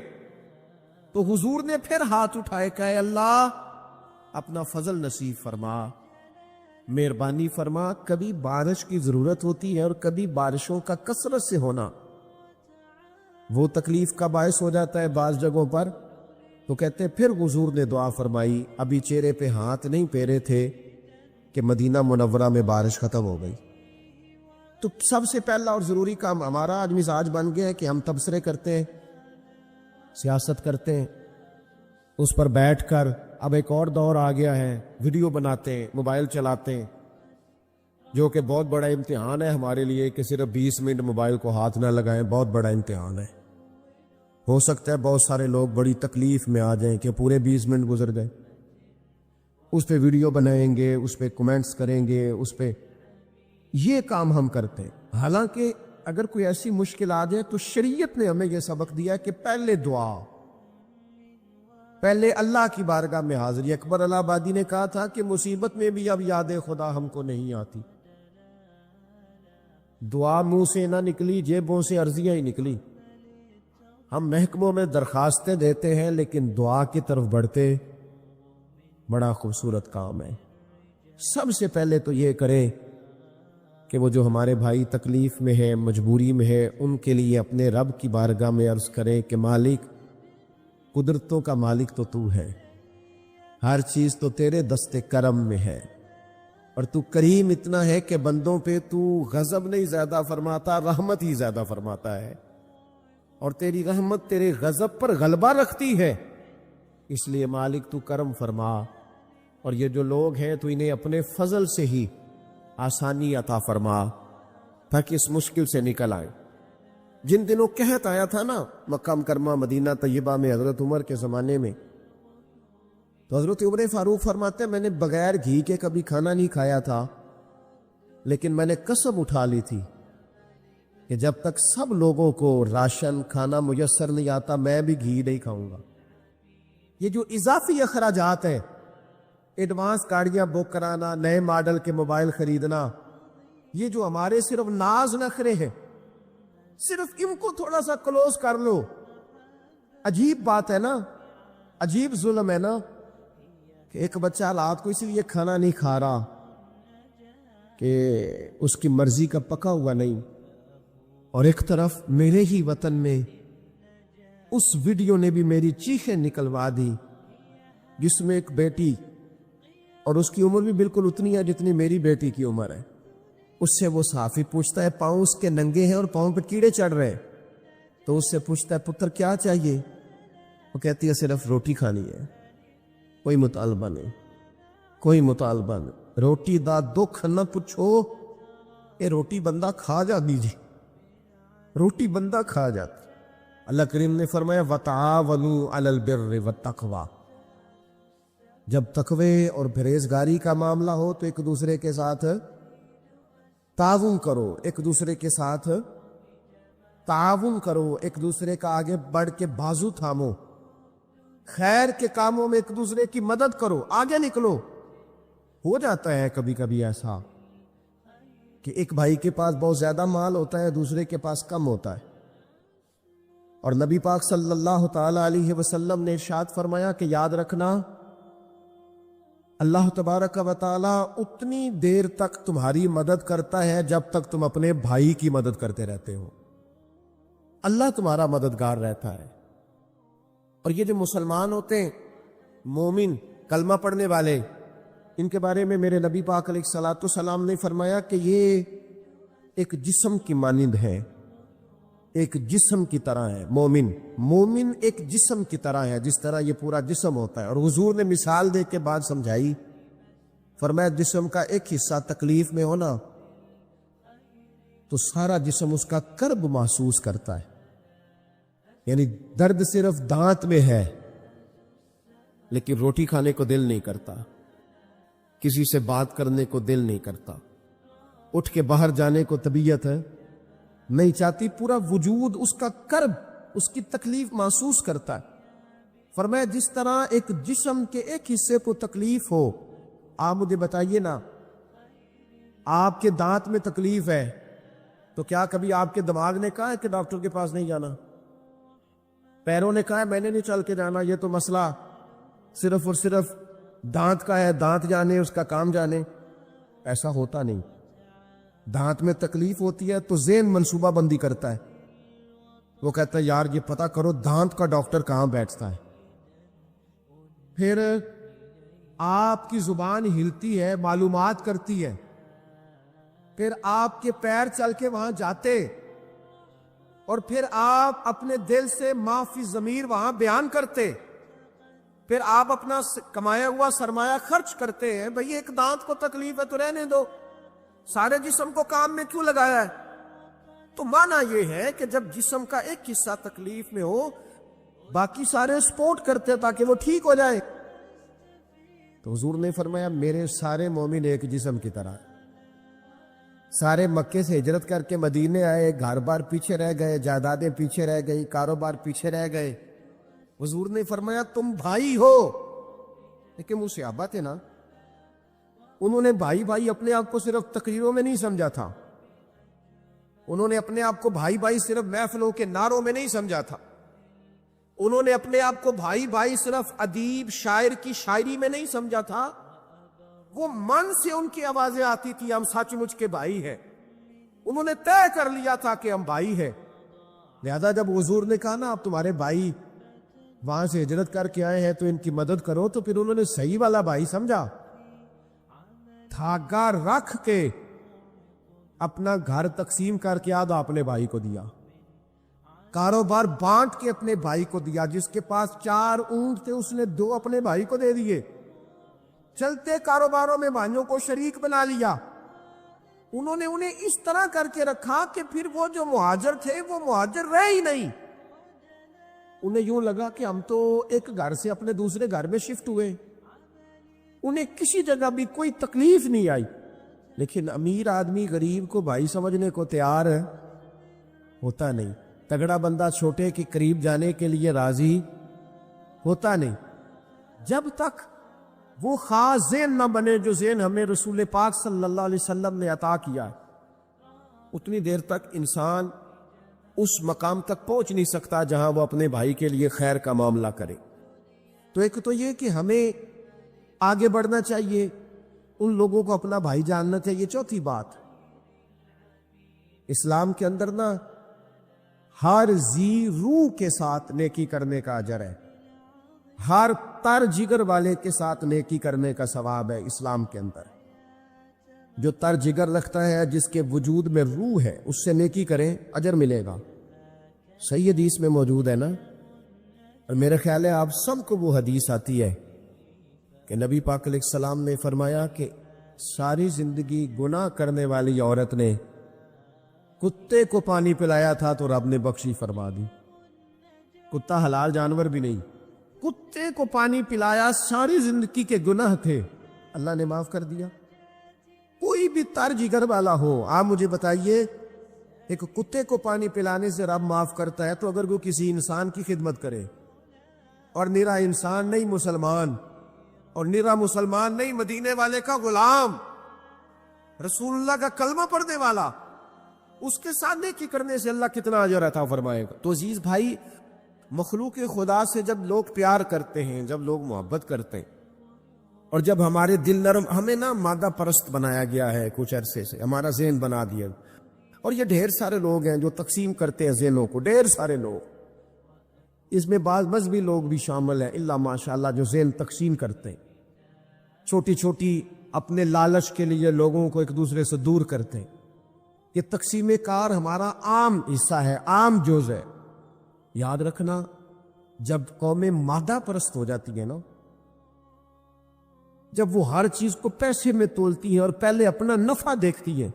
تو حضور نے پھر ہاتھ اٹھائے، کہے اللہ اپنا فضل نصیب فرما، مہربانی فرما، کبھی بارش کی ضرورت ہوتی ہے اور کبھی بارشوں کا کثرت سے ہونا وہ تکلیف کا باعث ہو جاتا ہے بعض جگہوں پر۔ تو کہتے پھر حضور نے دعا فرمائی، ابھی چہرے پہ ہاتھ نہیں پھیرے تھے کہ مدینہ منورہ میں بارش ختم ہو گئی۔ تو سب سے پہلا اور ضروری کام ہمارا آج مزاج بن گیا ہے کہ ہم تبصرے کرتے ہیں، سیاست کرتے ہیں، اس پر بیٹھ کر اب ایک اور دور آ گیا ہے، ویڈیو بناتے ہیں، موبائل چلاتے ہیں، جو کہ بہت بڑا امتحان ہے ہمارے لیے کہ صرف 20 منٹ موبائل کو ہاتھ نہ لگائیں، بہت بڑا امتحان ہے۔ ہو سکتا ہے بہت سارے لوگ بڑی تکلیف میں آ جائیں کہ پورے 20 منٹ گزر گئے، اس پہ ویڈیو بنائیں گے، اس پہ کمنٹس کریں گے، اس پہ یہ کام ہم کرتے ہیں۔ حالانکہ اگر کوئی ایسی مشکل آ جائے تو شریعت نے ہمیں یہ سبق دیا کہ پہلے دعا، پہلے اللہ کی بارگاہ میں حاضری۔ اکبر الہ آبادی نے کہا تھا کہ مصیبت میں بھی اب یاد خدا ہم کو نہیں آتی، دعا منہ سے نہ نکلی، جیبوں سے عرضیاں ہی نکلی۔ ہم محکموں میں درخواستیں دیتے ہیں لیکن دعا کی طرف بڑھتے بڑا خوبصورت کام ہے۔ سب سے پہلے تو یہ کریں کہ وہ جو ہمارے بھائی تکلیف میں ہے، مجبوری میں ہے، ان کے لیے اپنے رب کی بارگاہ میں عرض کریں کہ مالک، قدرتوں کا مالک تو ہے، ہر چیز تو تیرے دست کرم میں ہے، اور تو کریم اتنا ہے کہ بندوں پہ تو غضب نہیں زیادہ فرماتا، رحمت ہی زیادہ فرماتا ہے، اور تیری رحمت تیرے غضب پر غلبہ رکھتی ہے، اس لیے مالک تو کرم فرما، اور یہ جو لوگ ہیں تو انہیں اپنے فضل سے ہی آسانی عطا فرما تاکہ اس مشکل سے نکل آئے۔ جن دنوں قحط آیا تھا نا مکہ مکرمہ مدینہ طیبہ میں حضرت عمر کے زمانے میں، تو حضرت عمر فاروق فرماتے ہیں میں نے بغیر گھی کے کبھی کھانا نہیں کھایا تھا، لیکن میں نے قسم اٹھا لی تھی کہ جب تک سب لوگوں کو راشن کھانا میسر نہیں آتا میں بھی گھی نہیں کھاؤں گا۔ یہ جو اضافی اخراجات ہیں، ایڈوانس گاڑیاں بک کرانا، نئے ماڈل کے موبائل خریدنا، یہ جو ہمارے صرف ناز نخرے ہیں، صرف ان کو تھوڑا سا کلوز کر لو۔ عجیب بات ہے نا، عجیب ظلم ہے نا کہ ایک بچہ حالات کو اسی لیے کھانا نہیں کھا رہا کہ اس کی مرضی کا پکا ہوا نہیں، اور ایک طرف میرے ہی وطن میں اس ویڈیو نے بھی میری چیخیں نکلوا دی جس میں ایک بیٹی، اور اس کی عمر بھی بالکل اتنی ہے جتنی میری بیٹی کی عمر ہے، اس سے وہ صحافی پوچھتا ہے، پاؤں اس کے ننگے ہیں اور پاؤں پہ کیڑے چڑھ رہے ہیں، تو اس سے پوچھتا ہے پتر کیا چاہیے؟ وہ کہتی ہے صرف روٹی کھانی ہے، کوئی مطالبہ نہیں، کوئی مطالبہ نہیں، روٹی دا دکھ نہ پوچھو، یہ روٹی بندہ کھا جاتی جی، روٹی بندہ کھا جاتا۔ اللہ کریم نے فرمایا وَتَعَاوَنُوا عَلَى الْبِرِّ وَالتَّقْوَى، جب تقوی اور پرہیزگاری کا معاملہ ہو تو ایک دوسرے کے ساتھ تعاون کرو، ایک دوسرے کے ساتھ تعاون کرو، ایک دوسرے کا آگے بڑھ کے بازو تھامو، خیر کے کاموں میں ایک دوسرے کی مدد کرو، آگے نکلو۔ ہو جاتا ہے کبھی کبھی ایسا کہ ایک بھائی کے پاس بہت زیادہ مال ہوتا ہے، دوسرے کے پاس کم ہوتا ہے، اور نبی پاک صلی اللہ تعالی علیہ وسلم نے ارشاد فرمایا کہ یاد رکھنا اللہ تبارک و تعالی اتنی دیر تک تمہاری مدد کرتا ہے جب تک تم اپنے بھائی کی مدد کرتے رہتے ہو، اللہ تمہارا مددگار رہتا ہے۔ اور یہ جو مسلمان ہوتے ہیں، مومن، کلمہ پڑھنے والے، ان کے بارے میں میرے نبی پاک علیہ الصلوۃ والسلام نے فرمایا کہ یہ ایک جسم کی مانند ہے، ایک جسم کی طرح ہے۔ مومن ایک جسم کی طرح ہے، جس طرح یہ پورا جسم ہوتا ہے۔ اور حضور نے مثال دے کے بعد سمجھائی، فرمایا جسم کا ایک حصہ تکلیف میں ہونا تو سارا جسم اس کا کرب محسوس کرتا ہے، یعنی درد صرف دانت میں ہے لیکن روٹی کھانے کو دل نہیں کرتا، کسی سے بات کرنے کو دل نہیں کرتا، اٹھ کے باہر جانے کو طبیعت ہے نہیں چاہتی، پورا وجود اس کا کرب، اس کی تکلیف محسوس کرتا ہے۔ فرمایا جس طرح ایک جسم کے ایک حصے کو تکلیف ہو، آپ مجھے بتائیے نا، آپ کے دانت میں تکلیف ہے تو کیا کبھی آپ کے دماغ نے کہا ہے کہ ڈاکٹر کے پاس نہیں جانا؟ پیروں نے کہا ہے میں نے نہیں چل کے جانا، یہ تو مسئلہ صرف اور صرف دانت کا ہے، دانت جانے اس کا کام جانے؟ ایسا ہوتا نہیں۔ دانت میں تکلیف ہوتی ہے تو ذہن منصوبہ بندی کرتا ہے، وہ کہتا ہے یار یہ پتہ کرو دانت کا ڈاکٹر کہاں بیٹھتا ہے۔ پھر آپ کی زبان ہلتی ہے، معلومات کرتی ہے، پھر آپ کے پیر چل کے وہاں جاتے، اور پھر آپ اپنے دل سے ما فی ضمیر وہاں بیان کرتے، پھر آپ اپنا کمایا ہوا سرمایہ خرچ کرتے ہیں۔ بھئی ایک دانت کو تکلیف ہے تو رہنے دو، سارے جسم کو کام میں کیوں لگایا ہے؟ تو معنی یہ ہے کہ جب جسم کا ایک حصہ تکلیف میں ہو، باقی سارے سپورٹ کرتے تاکہ وہ ٹھیک ہو جائے۔ تو حضور نے فرمایا میرے سارے مومن ایک جسم کی طرح، سارے مکے سے ہجرت کر کے مدینے آئے، گھر بار پیچھے رہ گئے، جائیدادیں پیچھے رہ گئی، کاروبار پیچھے رہ گئے۔ حضور نے فرمایا تم بھائی ہو، لیکن وہ صحابہ تھے نا، انہوں نے بھائی بھائی اپنے آپ کو صرف تقریروں میں نہیں سمجھا تھا، انہوں نے اپنے آپ کو بھائی بھائی صرف محفلوں کے نعروں میں نہیں سمجھا تھا، انہوں نے اپنے آپ کو بھائی بھائی صرف ادیب شاعر کی شاعری میں نہیں سمجھا تھا، وہ من سے ان کی آوازیں آتی تھی ہم سچ مچ کے بھائی ہیں، انہوں نے طے کر لیا تھا کہ ہم بھائی ہیں۔ لہذا جب حضور نے کہا نا آپ تمہارے بھائی وہاں سے ہجرت کر کے آئے ہیں تو ان کی مدد کرو، تو پھر انہوں نے صحیح والا بھائی سمجھا، دھاگا رکھ کے اپنا گھر تقسیم کر کے آدھا اپنے بھائی کو دیا، کاروبار بانٹ کے اپنے بھائی کو دیا، جس کے پاس 4 اونٹ تھے اس نے 2 اپنے بھائی کو دے دیے، چلتے کاروباروں میں بھائیوں کو شریک بنا لیا۔ انہوں نے انہیں اس طرح کر کے رکھا کہ پھر وہ جو مہاجر تھے وہ مہاجر رہے ہی نہیں، انہیں یوں لگا کہ ہم تو ایک گھر سے اپنے دوسرے گھر میں شفٹ ہوئے، انہیں کسی جگہ بھی کوئی تکلیف نہیں آئی۔ لیکن امیر آدمی غریب کو بھائی سمجھنے کو تیار ہے، ہوتا نہیں. تگڑا بندہ چھوٹے کے قریب جانے کے لیے راضی ہوتا نہیں. جب تک وہ خاص ذہن نہ بنے جو ذہن ہمیں رسول پاک صلی اللہ علیہ وسلم نے عطا کیا ہے، اتنی دیر تک انسان اس مقام تک پہنچ نہیں سکتا جہاں وہ اپنے بھائی کے لیے خیر کا معاملہ کرے. تو ایک تو یہ کہ ہمیں آگے بڑھنا چاہیے، ان لوگوں کو اپنا بھائی جاننا چاہیے. چوتھی بات، اسلام کے اندر نا ہر ذی روح کے ساتھ نیکی کرنے کا اجر ہے، ہر تر جگر والے کے ساتھ نیکی کرنے کا ثواب ہے. اسلام کے اندر جو تر جگر رکھتا ہے، جس کے وجود میں روح ہے، اس سے نیکی کریں اجر ملے گا. صحیح حدیث میں موجود ہے نا. اور میرا خیال ہے آپ سب کو وہ حدیث آتی ہے کہ نبی پاک علیہ السلام نے فرمایا کہ ساری زندگی گناہ کرنے والی عورت نے کتے کو پانی پلایا تھا تو رب نے بخشی فرما دی. کتا حلال جانور بھی نہیں، کتے کو پانی پلایا، ساری زندگی کے گناہ تھے، اللہ نے معاف کر دیا. کوئی بھی تر جگر والا ہو، آپ مجھے بتائیے ایک کتے کو پانی پلانے سے رب معاف کرتا ہے، تو اگر وہ کسی انسان کی خدمت کرے، اور نرا انسان نہیں مسلمان، اور نرا مسلمان نہیں مدینے والے کا غلام، رسول اللہ کا کلمہ پڑھنے والا، اس کے ساتھ نیکی کرنے سے اللہ کتنا اجر عطا فرمائے گا. تو عزیز بھائی، مخلوق خدا سے جب لوگ پیار کرتے ہیں، جب لوگ محبت کرتے ہیں، اور جب ہمارے دل نرم، ہمیں نا مادہ پرست بنایا گیا ہے کچھ عرصے سے، ہمارا ذہن بنا دیا. اور یہ ڈھیر سارے لوگ ہیں جو تقسیم کرتے ہیں ذہنوں کو، ڈھیر سارے لوگ، اس میں بعض مذہبی لوگ بھی شامل ہیں اللہ ماشاءاللہ، جو ذہن تقسیم کرتے ہیں، چھوٹی چھوٹی اپنے لالچ کے لیے لوگوں کو ایک دوسرے سے دور کرتے ہیں. یہ تقسیم کار ہمارا عام حصہ ہے، عام جز ہے. یاد رکھنا، جب قومیں مادہ پرست ہو جاتی ہیں نا، جب وہ ہر چیز کو پیسے میں تولتی ہیں اور پہلے اپنا نفع دیکھتی ہیں،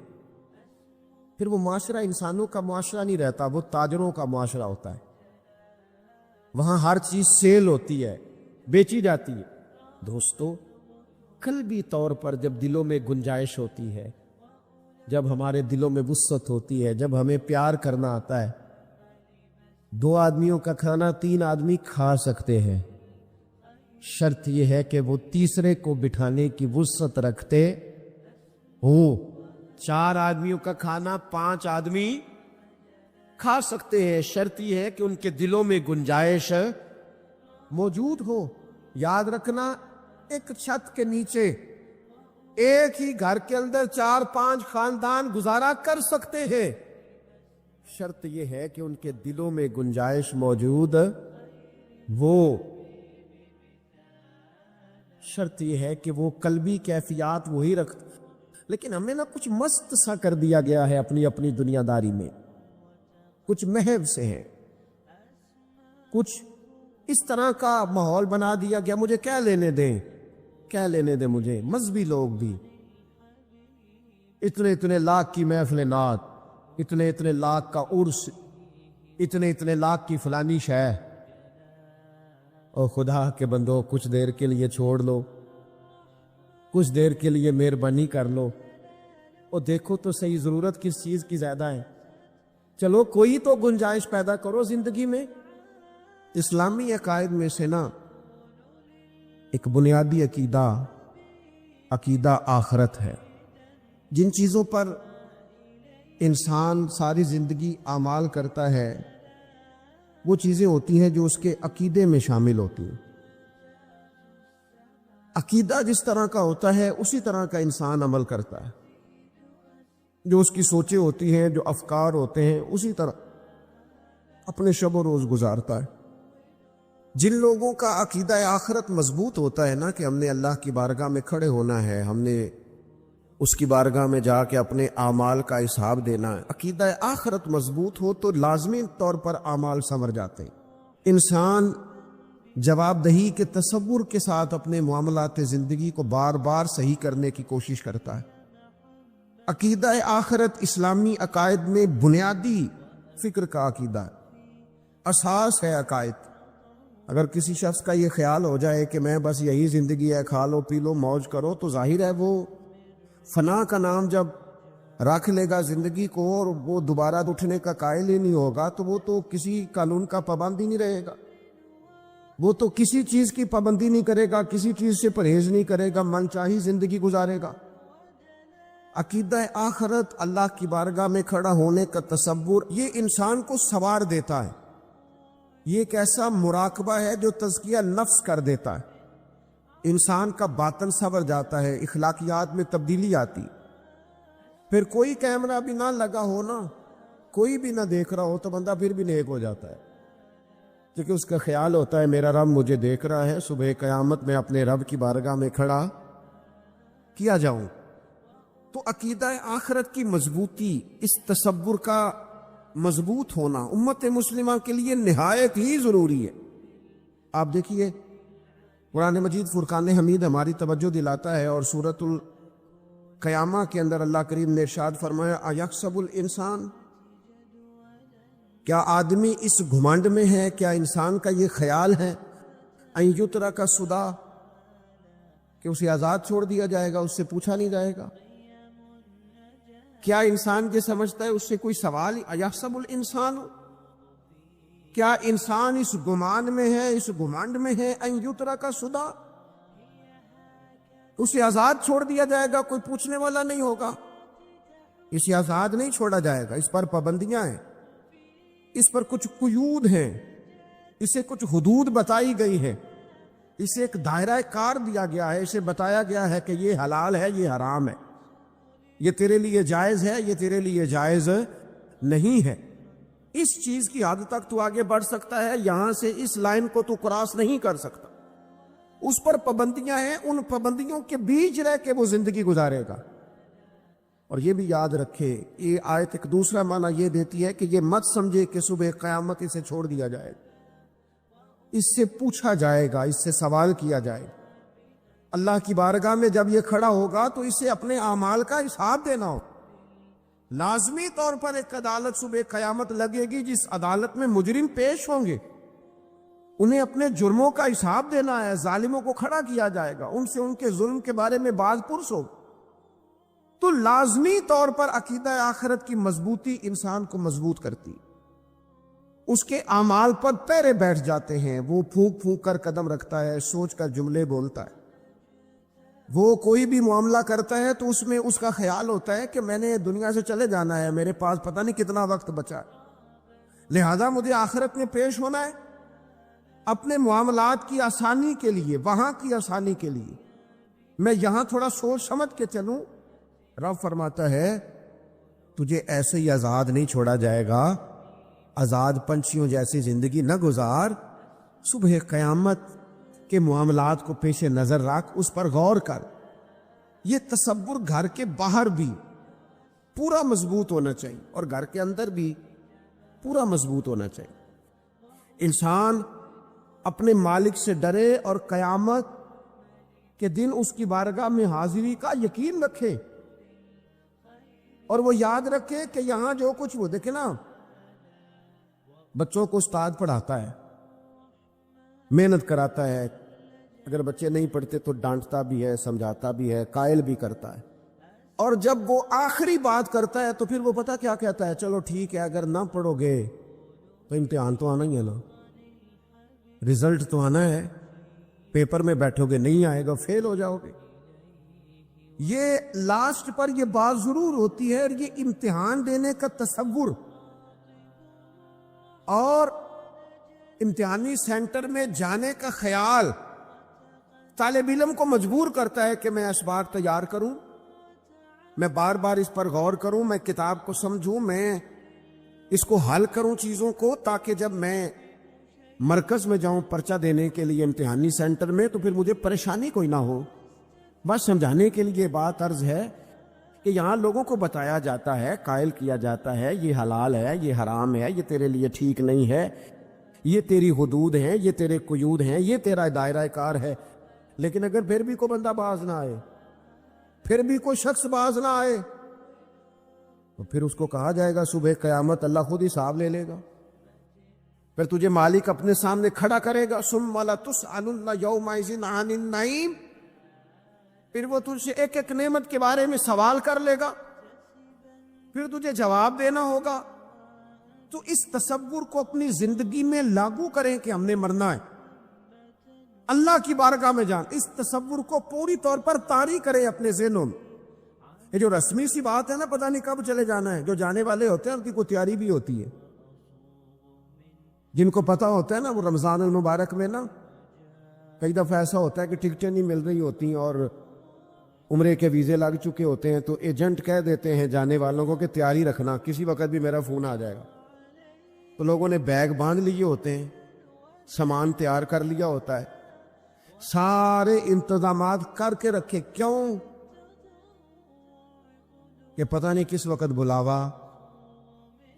پھر وہ معاشرہ انسانوں کا معاشرہ نہیں رہتا، وہ تاجروں کا معاشرہ ہوتا ہے. وہاں ہر چیز سیل ہوتی ہے، بیچی جاتی ہے. دوستو، قلبی طور پر جب دلوں میں گنجائش ہوتی ہے، جب ہمارے دلوں میں وسعت ہوتی ہے، جب ہمیں پیار کرنا آتا ہے، 2 آدمیوں کا کھانا 3 آدمی کھا سکتے ہیں. شرط یہ ہے کہ وہ تیسرے کو بٹھانے کی وسعت رکھتے ہو. 4 آدمیوں کا کھانا 5 آدمی کھا سکتے ہیں، شرط یہ ہے کہ ان کے دلوں میں گنجائش موجود ہو. یاد رکھنا، ایک چھت کے نیچے ایک ہی گھر کے اندر 4-5 خاندان گزارا کر سکتے ہیں، شرط یہ ہے کہ ان کے دلوں میں گنجائش موجود وہ، شرط یہ ہے کہ وہ قلبی کیفیات وہی رکھتے. لیکن ہمیں نا کچھ مست سا کر دیا گیا ہے اپنی اپنی دنیا داری میں، کچھ محو سے ہیں، کچھ اس طرح کا ماحول بنا دیا گیا. مجھے کیا لینے دیں، کیا لینے دیں مجھے. مذہبی لوگ بھی اتنے لاکھ کی محفل نعت، اتنے لاکھ کا عرس، اتنے لاکھ کی فلانی شے. اور خدا کے بندو، کچھ دیر کے لیے چھوڑ لو، کچھ دیر کے لیے مہربانی کر لو، اور دیکھو تو صحیح ضرورت کس چیز کی زیادہ ہے. چلو کوئی تو گنجائش پیدا کرو زندگی میں. اسلامی عقائد میں سے نا ایک بنیادی عقیدہ آخرت ہے. جن چیزوں پر انسان ساری زندگی اعمال کرتا ہے، وہ چیزیں ہوتی ہیں جو اس کے عقیدے میں شامل ہوتی ہیں. عقیدہ جس طرح کا ہوتا ہے اسی طرح کا انسان عمل کرتا ہے. جو اس کی سوچیں ہوتی ہیں، جو افکار ہوتے ہیں، اسی طرح اپنے شب و روز گزارتا ہے. جن لوگوں کا عقیدہ آخرت مضبوط ہوتا ہے نا، کہ ہم نے اللہ کی بارگاہ میں کھڑے ہونا ہے، ہم نے اس کی بارگاہ میں جا کے اپنے اعمال کا حساب دینا ہے، عقیدہ آخرت مضبوط ہو تو لازمی طور پر اعمال سنور جاتے ہیں. انسان جواب دہی کے تصور کے ساتھ اپنے معاملات زندگی کو بار بار صحیح کرنے کی کوشش کرتا ہے. عقیدہ آخرت اسلامی عقائد میں بنیادی فکر کا عقیدہ ہے، اساس ہے عقائد. اگر کسی شخص کا یہ خیال ہو جائے کہ میں بس یہی زندگی ہے، کھا لو پی لو موج کرو، تو ظاہر ہے وہ فنا کا نام جب رکھ لے گا زندگی کو اور وہ دوبارہ اٹھنے کا قائل ہی نہیں ہوگا تو وہ تو کسی قانون کا پابند ہی نہیں رہے گا، وہ تو کسی چیز کی پابندی نہیں کرے گا، کسی چیز سے پرہیز نہیں کرے گا، من چاہی زندگی گزارے گا۔ عقیدہ آخرت، اللہ کی بارگاہ میں کھڑا ہونے کا تصور، یہ انسان کو سوار دیتا ہے، یہ ایک ایسا مراقبہ ہے جو تزکیہ نفس کر دیتا ہے، انسان کا باطن سنور جاتا ہے، اخلاقیات میں تبدیلی آتی۔ پھر کوئی کیمرہ بھی نہ لگا ہو نا، کوئی بھی نہ دیکھ رہا ہو تو بندہ پھر بھی نیک ہو جاتا ہے، کیونکہ اس کا خیال ہوتا ہے میرا رب مجھے دیکھ رہا ہے، صبح قیامت میں اپنے رب کی بارگاہ میں کھڑا کیا جاؤں۔ تو عقیدہ آخرت کی مضبوطی، اس تصور کا مضبوط ہونا امت مسلمہ کے لیے نہایت ہی ضروری ہے۔ آپ دیکھیے قرآن مجید فرقان حمید ہماری توجہ دلاتا ہے، اور سورۃ القیامہ کے اندر اللہ کریم نے ارشاد فرمایا ایحسب الانسان، کیا آدمی اس گھمنڈ میں ہے، کیا انسان کا یہ خیال ہے ان یترک سدی، کہ اسے آزاد چھوڑ دیا جائے گا، اس سے پوچھا نہیں جائے گا؟ کیا انسان یہ سمجھتا ہے اس سے کوئی سوال؟ ایحسب الانسان، کیا انسان اس گمان میں ہے، اس گھمنڈ میں ہے ان یترک سدی، اسے آزاد چھوڑ دیا جائے گا، کوئی پوچھنے والا نہیں ہوگا؟ اسے آزاد نہیں چھوڑا جائے گا، اس پر پابندیاں ہیں، اس پر کچھ قیود ہیں، اسے کچھ حدود بتائی گئی ہے، اسے ایک دائرہ کار دیا گیا ہے، اسے بتایا گیا ہے کہ یہ حلال ہے، یہ حرام ہے، یہ تیرے لیے جائز ہے، یہ تیرے لیے جائز نہیں ہے، اس چیز کی حد تک تو آگے بڑھ سکتا ہے، یہاں سے اس لائن کو تو کراس نہیں کر سکتا، اس پر پابندیاں ہیں، ان پابندیوں کے بیچ رہ کے وہ زندگی گزارے گا۔ اور یہ بھی یاد رکھے، یہ آیت ایک دوسرا معنی یہ دیتی ہے کہ یہ مت سمجھے کہ صبح قیامت اسے چھوڑ دیا جائے گا، اس سے پوچھا جائے گا، اس سے سوال کیا جائے گا۔ اللہ کی بارگاہ میں جب یہ کھڑا ہوگا تو اسے اپنے اعمال کا حساب دینا ہو۔ لازمی طور پر ایک عدالت صبح قیامت لگے گی، جس عدالت میں مجرم پیش ہوں گے، انہیں اپنے جرموں کا حساب دینا ہے، ظالموں کو کھڑا کیا جائے گا، ان سے ان کے ظلم کے بارے میں باز پرس ہوگا۔ تو لازمی طور پر عقیدہ آخرت کی مضبوطی انسان کو مضبوط کرتی، اس کے اعمال پر پیرے بیٹھ جاتے ہیں، وہ پھونک پھونک کر قدم رکھتا ہے، سوچ کر جملے بولتا ہے، وہ کوئی بھی معاملہ کرتا ہے تو اس میں اس کا خیال ہوتا ہے کہ میں نے دنیا سے چلے جانا ہے، میرے پاس پتہ نہیں کتنا وقت بچا ہے، لہذا مجھے آخرت میں پیش ہونا ہے اپنے معاملات کی آسانی کے لیے، وہاں کی آسانی کے لیے میں یہاں تھوڑا سوچ سمجھ کے چلوں۔ رب فرماتا ہے تجھے ایسے ہی آزاد نہیں چھوڑا جائے گا، آزاد پنچھیوں جیسی زندگی نہ گزار، صبح قیامت کے معاملات کو پیش نظر رکھ، اس پر غور کر۔ یہ تصور گھر کے باہر بھی پورا مضبوط ہونا چاہیے اور گھر کے اندر بھی پورا مضبوط ہونا چاہیے۔ انسان اپنے مالک سے ڈرے اور قیامت کے دن اس کی بارگاہ میں حاضری کا یقین رکھے، اور وہ یاد رکھے کہ یہاں جو کچھ وہ دیکھے نا، بچوں کو استاد پڑھاتا ہے، محنت کراتا ہے، اگر بچے نہیں پڑھتے تو ڈانٹتا بھی ہے، سمجھاتا بھی ہے، قائل بھی کرتا ہے، اور جب وہ آخری بات کرتا ہے تو پھر وہ پتہ کیا کہتا ہے؟ چلو ٹھیک ہے، اگر نہ پڑھو گے تو امتحان تو آنا ہی ہے نا، رزلٹ تو آنا ہے، پیپر میں بیٹھو گے نہیں آئے گا، فیل ہو جاؤ گے۔ یہ لاسٹ پر یہ بات ضرور ہوتی ہے، اور یہ امتحان دینے کا تصور اور امتحانی سینٹر میں جانے کا خیال طالب علم کو مجبور کرتا ہے کہ میں اسباق تیار کروں، میں بار بار اس پر غور کروں، میں کتاب کو سمجھوں، میں اس کو حل کروں چیزوں کو، تاکہ جب میں مرکز میں جاؤں پرچہ دینے کے لیے امتحانی سینٹر میں تو پھر مجھے پریشانی کوئی نہ ہو۔ بس سمجھانے کے لیے بات عرض ہے کہ یہاں لوگوں کو بتایا جاتا ہے، قائل کیا جاتا ہے، یہ حلال ہے، یہ حرام ہے، یہ تیرے لیے ٹھیک نہیں ہے، یہ تیری حدود ہیں، یہ تیرے قیود ہیں، یہ تیرا دائرہ کار ہے۔ لیکن اگر پھر بھی کوئی بندہ باز نہ آئے، پھر بھی کوئی شخص باز نہ آئے، تو پھر اس کو کہا جائے گا صبح قیامت اللہ خود حساب لے لے گا، پھر تجھے مالک اپنے سامنے کھڑا کرے گا، ثم لتسألن یومئذ عن النعیم، پھر وہ تجھ سے ایک ایک نعمت کے بارے میں سوال کر لے گا، پھر تجھے جواب دینا ہوگا. تو اس تصور کو اپنی زندگی میں لاگو کریں کہ ہم نے مرنا ہے, اللہ کی بارگاہ میں جان. اس تصور کو پوری طور پر طاری کریں اپنے ذہنوں میں. یہ جو رسمی سی بات ہے نا, پتہ نہیں کب چلے جانا ہے, جو جانے والے ہوتے ہیں ان کی کوئی تیاری بھی ہوتی ہے. جن کو پتا ہوتا ہے نا, وہ رمضان المبارک میں نا کئی دفعہ ایسا ہوتا ہے کہ ٹکٹیں نہیں مل رہی ہوتی اور عمرے کے ویزے لگ چکے ہوتے ہیں, تو ایجنٹ کہہ دیتے ہیں جانے والوں کو کہ تیاری رکھنا, کسی وقت بھی میرا فون آ جائے گا. تو لوگوں نے بیگ باندھ لیے ہوتے ہیں, سامان تیار کر لیا ہوتا ہے, سارے انتظامات کر کے رکھے. کیوں؟ کہ پتہ نہیں کس وقت بلاوا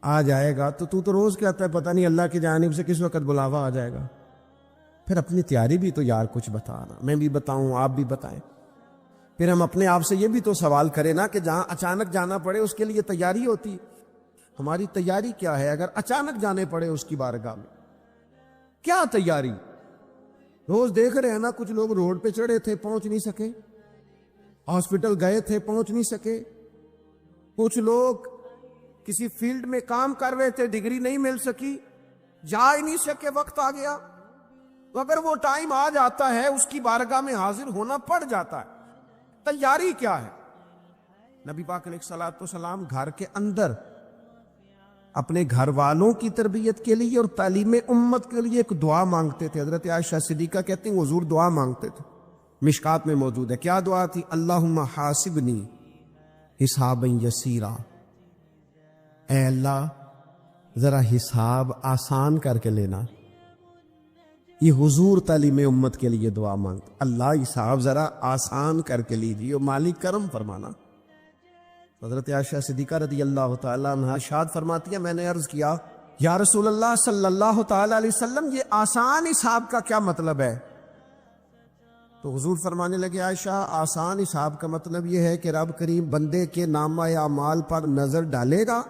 آ جائے گا. تو روز کہتا ہے پتہ نہیں اللہ کی جانب سے کس وقت بلاوا آ جائے گا. پھر اپنی تیاری بھی تو یار کچھ بتانا, میں بھی بتاؤں, آپ بھی بتائیں. پھر ہم اپنے آپ سے یہ بھی تو سوال کریں نا کہ جہاں اچانک جانا پڑے اس کے لیے تیاری ہوتی ہے. ہماری تیاری کیا ہے اگر اچانک جانے پڑے اس کی بارگاہ میں؟ کیا تیاری؟ روز دیکھ رہے ہیں نا, کچھ لوگ روڈ پہ چڑھے تھے, پہنچ نہیں سکے. ہاسپٹل گئے تھے, پہنچ نہیں سکے. کچھ لوگ کسی فیلڈ میں کام کر رہے تھے, ڈگری نہیں مل سکی, جا ہی نہیں سکے, وقت آ گیا. تو اگر وہ ٹائم آ جاتا ہے اس کی بارگاہ میں حاضر ہونا پڑ جاتا ہے. تیاری کیا ہے؟ نبی پاک علیہ الصلوۃ والسلام گھر کے اندر اپنے گھر والوں کی تربیت کے لیے اور تعلیم امت کے لیے ایک دعا مانگتے تھے. حضرت عائشہ صدیقہ کہتی ہیں حضور دعا مانگتے تھے, مشکات میں موجود ہے. کیا دعا تھی؟ اللہم حاسبنی حسابا یسیرا, اے اللہ ذرا حساب آسان کر کے لینا. یہ حضور تعلیم امت کے لیے دعا مانگتے, اللہ حساب ذرا آسان کر کے لیجیے اور مالک کرم فرمانا. حضرت عائشہ صدیقہ رضی اللہ تعالیٰ عنہا ارشاد فرماتی ہے, میں نے عرض کیا یا رسول اللہ صلی اللہ تعالیٰ علیہ وسلم, یہ آسان حساب کا کیا مطلب ہے؟ تو حضور فرمانے لگے, عائشہ آسان حساب کا مطلب یہ ہے کہ رب کریم بندے کے نامہ اعمال پر نظر ڈالے گا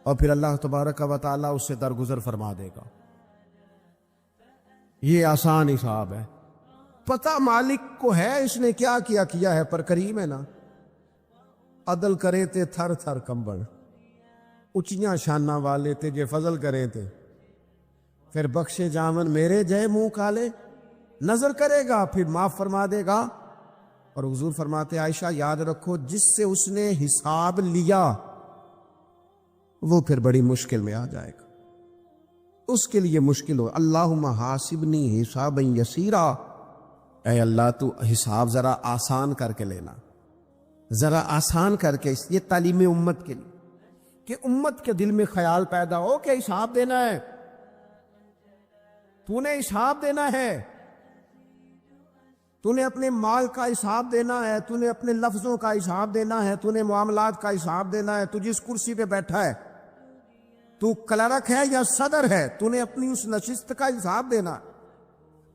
اور پھر اللہ تبارک و تعالیٰ اس سے درگزر فرما دے گا. یہ آسان حساب ہے. پتہ مالک کو ہے اس نے کیا کیا ہے, پر کریم ہے نا. عدل کرے تے تھر تھر کمبڑ, اچیاں شانہ والے تے جے فضل کرے تے پھر بخشے جامن میرے جے منہ کالے. نظر کرے گا پھر معاف فرما دے گا. اور حضور فرماتے عائشہ یاد رکھو جس سے اس نے حساب لیا وہ پھر بڑی مشکل میں آ جائے گا, اس کے لیے مشکل ہو. اللہم حاسبنی حسابا یسیرا, اے اللہ تو حساب ذرا آسان کر کے لینا, ذرا آسان کر کے. یہ تعلیم امت کے لیے کہ امت کے دل میں خیال پیدا ہو کہ حساب دینا ہے, تو نے حساب دینا ہے, تو نے اپنے مال کا حساب دینا ہے, تو نے اپنے لفظوں کا حساب دینا ہے, تو نے معاملات کا حساب دینا ہے. تو جس کرسی پہ بیٹھا ہے, تو کلرک ہے یا صدر ہے, تو نے اپنی اس نشست کا حساب دینا.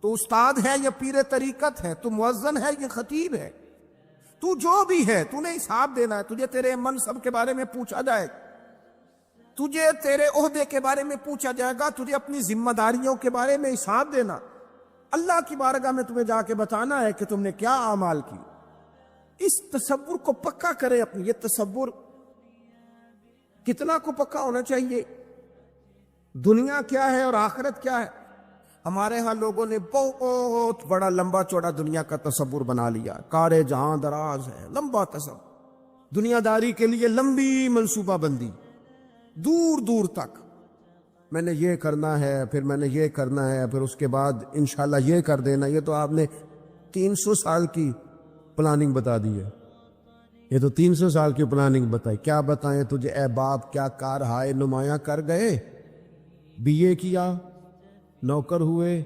تو استاد ہے یا پیر طریقت ہے, تو مؤذن ہے یا خطیب ہے, تو جو بھی ہے تو نے حساب دینا ہے. تجھے تیرے منصب کے بارے میں پوچھا جائے گا, تجھے تیرے عہدے کے بارے میں پوچھا جائے گا, تجھے اپنی ذمہ داریوں کے بارے میں حساب دینا. اللہ کی بارگاہ میں تمہیں جا کے بتانا ہے کہ تم نے کیا اعمال کی. اس تصور کو پکا کرے اپنی. یہ تصور کتنا کو پکا ہونا چاہیے, دنیا کیا ہے اور آخرت کیا ہے. ہمارے ہاں لوگوں نے بہت بڑا لمبا چوڑا دنیا کا تصور بنا لیا, کار جہاں دراز ہے, لمبا تصور, دنیا داری کے لیے لمبی منصوبہ بندی دور دور تک. میں نے یہ کرنا ہے, پھر میں نے یہ کرنا ہے, پھر اس کے بعد انشاءاللہ یہ کر دینا. یہ تو آپ نے 300 سال کی پلاننگ بتا دی ہے, یہ تو 300 سال کی پلاننگ بتائی. کیا بتائیں تجھے اے باپ, کیا کار ہائے نمایاں کر گئے, بی اے کیا, نوکر ہوئے,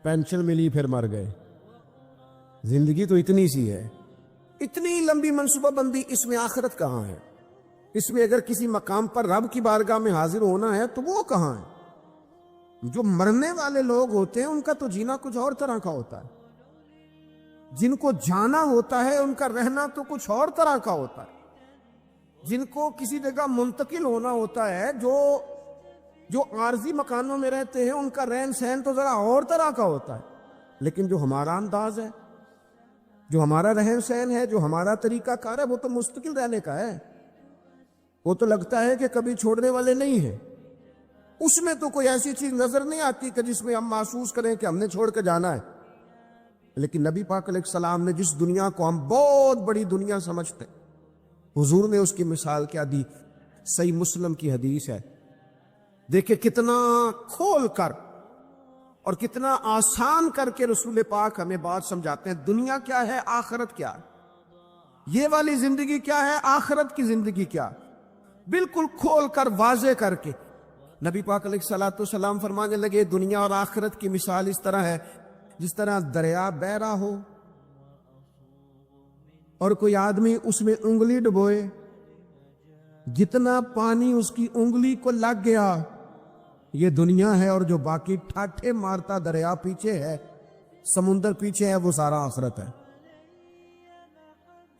پینشن ملی, پھر مر گئے. زندگی تو اتنی سی ہے, اتنی لمبی منصوبہ بندی. اس میں آخرت کہاں ہے؟ اس میں اگر کسی مقام پر رب کی بارگاہ میں حاضر ہونا ہے تو وہ کہاں ہے؟ جو مرنے والے لوگ ہوتے ہیں ان کا تو جینا کچھ اور طرح کا ہوتا ہے, جن کو جانا ہوتا ہے ان کا رہنا تو کچھ اور طرح کا ہوتا ہے, جن کو کسی جگہ منتقل ہونا ہوتا ہے, جو عارضی مکانوں میں رہتے ہیں ان کا رہن سہن تو ذرا اور طرح کا ہوتا ہے. لیکن جو ہمارا انداز ہے جو ہمارا رہن سہن ہے، جو ہمارا طریقہ کار ہے، وہ تو مستقل رہنے کا ہے، وہ تو لگتا ہے کہ کبھی چھوڑنے والے نہیں ہیں۔ اس میں تو کوئی ایسی چیز نظر نہیں آتی کہ جس میں ہم محسوس کریں کہ ہم نے چھوڑ کے جانا ہے۔ لیکن نبی پاک علیہ السلام نے جس دنیا کو ہم بہت بڑی دنیا سمجھتے ہیں، حضور نے اس کی مثال کیا دی؟ صحیح مسلم کی حدیث ہے، دیکھیں کتنا کھول کر اور کتنا آسان کر کے رسول پاک ہمیں بات سمجھاتے ہیں۔ دنیا کیا ہے، آخرت کیا ہے، یہ والی زندگی کیا ہے، آخرت کی زندگی کیا، بالکل کھول کر واضح کر کے نبی پاک علیہ السلام فرمانے لگے دنیا اور آخرت کی مثال اس طرح ہے جس طرح دریا بہ رہا ہو اور کوئی آدمی اس میں انگلی ڈبوئے، جتنا پانی اس کی انگلی کو لگ گیا یہ دنیا ہے، اور جو باقی ٹھاٹھے مارتا دریا پیچھے ہے، سمندر پیچھے ہے، وہ سارا آخرت ہے۔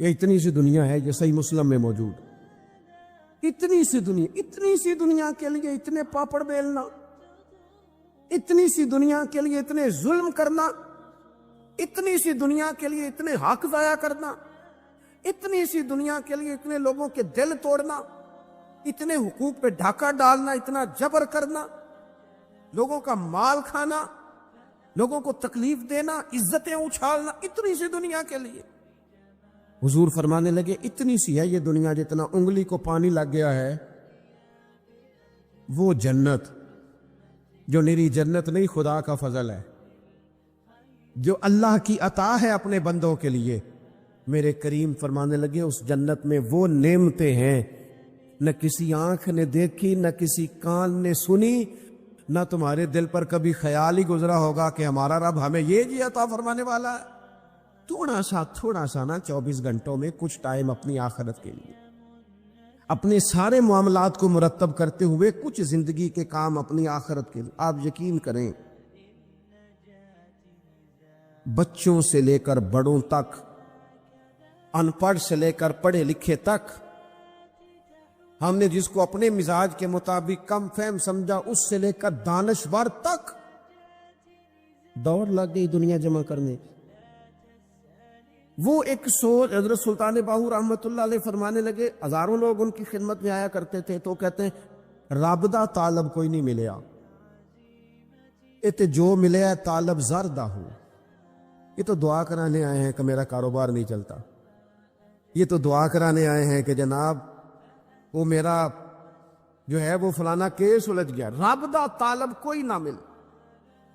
یہ اتنی سی دنیا ہے، یہ صحیح مسلم میں موجود۔ اتنی سی دنیا کے لیے اتنے پاپڑ بیلنا، اتنی سی دنیا کے لیے اتنے ظلم کرنا، اتنی سی دنیا کے لیے اتنے حق ضائع کرنا، اتنی سی دنیا کے لیے اتنے لوگوں کے دل توڑنا، اتنے حقوق پہ ڈھاکہ ڈالنا، اتنا جبر کرنا، لوگوں کا مال کھانا، لوگوں کو تکلیف دینا، عزتیں اچھالنا، اتنی سی دنیا کے لیے۔ حضور فرمانے لگے اتنی سی ہے یہ دنیا، جتنا انگلی کو پانی لگ گیا ہے وہ جنت، جو میری جنت نہیں، خدا کا فضل ہے، جو اللہ کی عطا ہے اپنے بندوں کے لیے۔ میرے کریم فرمانے لگے اس جنت میں وہ نعمتیں ہیں نہ کسی آنکھ نے دیکھی، نہ کسی کان نے سنی، نہ تمہارے دل پر کبھی خیال ہی گزرا ہوگا کہ ہمارا رب ہمیں یہ جی عطا فرمانے والا ہے۔ تھوڑا سا نا 24 گھنٹوں میں کچھ ٹائم اپنی آخرت کے لیے، اپنے سارے معاملات کو مرتب کرتے ہوئے کچھ زندگی کے کام اپنی آخرت کے لیے۔ آپ یقین کریں، بچوں سے لے کر بڑوں تک، ان پڑھ سے لے کر پڑھے لکھے تک، ہم نے جس کو اپنے مزاج کے مطابق کم فہم سمجھا اس سے لے کر دانشور تک دوڑ لگ گئی دنیا جمع کرنے۔ وہ ایک سوچ حضرت سلطان باہو رحمۃ اللہ علیہ فرمانے لگے، ہزاروں لوگ ان کی خدمت میں آیا کرتے تھے تو کہتے ہیں رابدہ طالب کوئی نہیں ملیا، تے جو ملے ہے طالب زردہ ہو۔ یہ تو دعا کرانے آئے ہیں کہ میرا کاروبار نہیں چلتا، یہ تو دعا کرانے آئے ہیں کہ جناب وہ میرا جو ہے وہ فلانا کیس الجھ گیا۔ رابدہ طالب کوئی نہ مل۔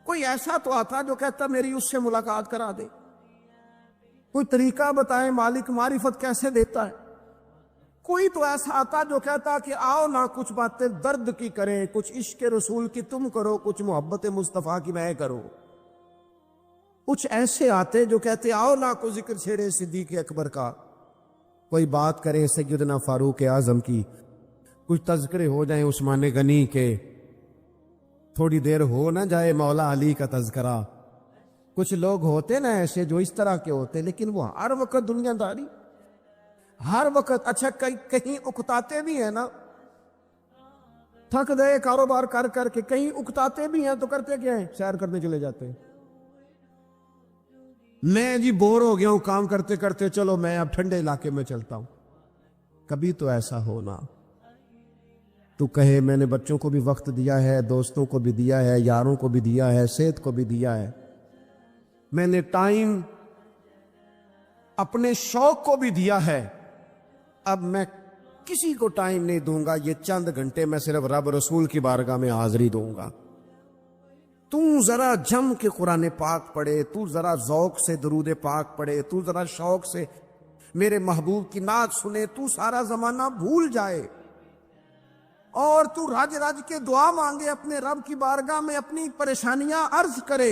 کوئی ایسا تو آتا جو کہتا میری اس سے ملاقات کرا دے، کوئی طریقہ بتائیں مالک معرفت کیسے دیتا ہے۔ کوئی تو ایسا آتا جو کہتا کہ آؤ نہ کچھ باتیں درد کی کریں، کچھ عشق رسول کی تم کرو، کچھ محبت مصطفیٰ کی میں کرو۔ کچھ ایسے آتے جو کہتے آؤ نہ کوئی ذکر چھیڑے صدیق اکبر کا، کوئی بات کریں سیدنا فاروق اعظم کی، کچھ تذکرے ہو جائیں عثمان غنی کے، تھوڑی دیر ہو نہ جائے مولا علی کا تذکرہ۔ کچھ لوگ ہوتے نا ایسے جو اس طرح کے ہوتے، لیکن وہ ہر وقت دنیا داری، ہر وقت اچھا کہیں اکتاتے بھی ہیں نا، تھک گئے کاروبار کر کر کے، کہیں اکتاتے بھی ہیں تو کرتے کیا ہیں، سیر کرنے چلے جاتے ہیں۔ میں جی بور ہو گیا ہوں کام کرتے کرتے، چلو میں اب ٹھنڈے علاقے میں چلتا ہوں۔ کبھی تو ایسا ہونا تو کہے میں نے بچوں کو بھی وقت دیا ہے، دوستوں کو بھی دیا ہے، یاروں کو بھی دیا ہے، صحت کو بھی دیا ہے، میں نے ٹائم اپنے شوق کو بھی دیا ہے، اب میں کسی کو ٹائم نہیں دوں گا، یہ چند گھنٹے میں صرف رب رسول کی بارگاہ میں حاضری دوں گا۔ تو ذرا جم کے قرآن پاک پڑھے، تو ذرا ذوق سے درود پاک پڑھے، تو ذرا شوق سے میرے محبوب کی نعت سنے، تو سارا زمانہ بھول جائے اور تو راج راج کے دعا مانگے، اپنے رب کی بارگاہ میں اپنی پریشانیاں عرض کرے،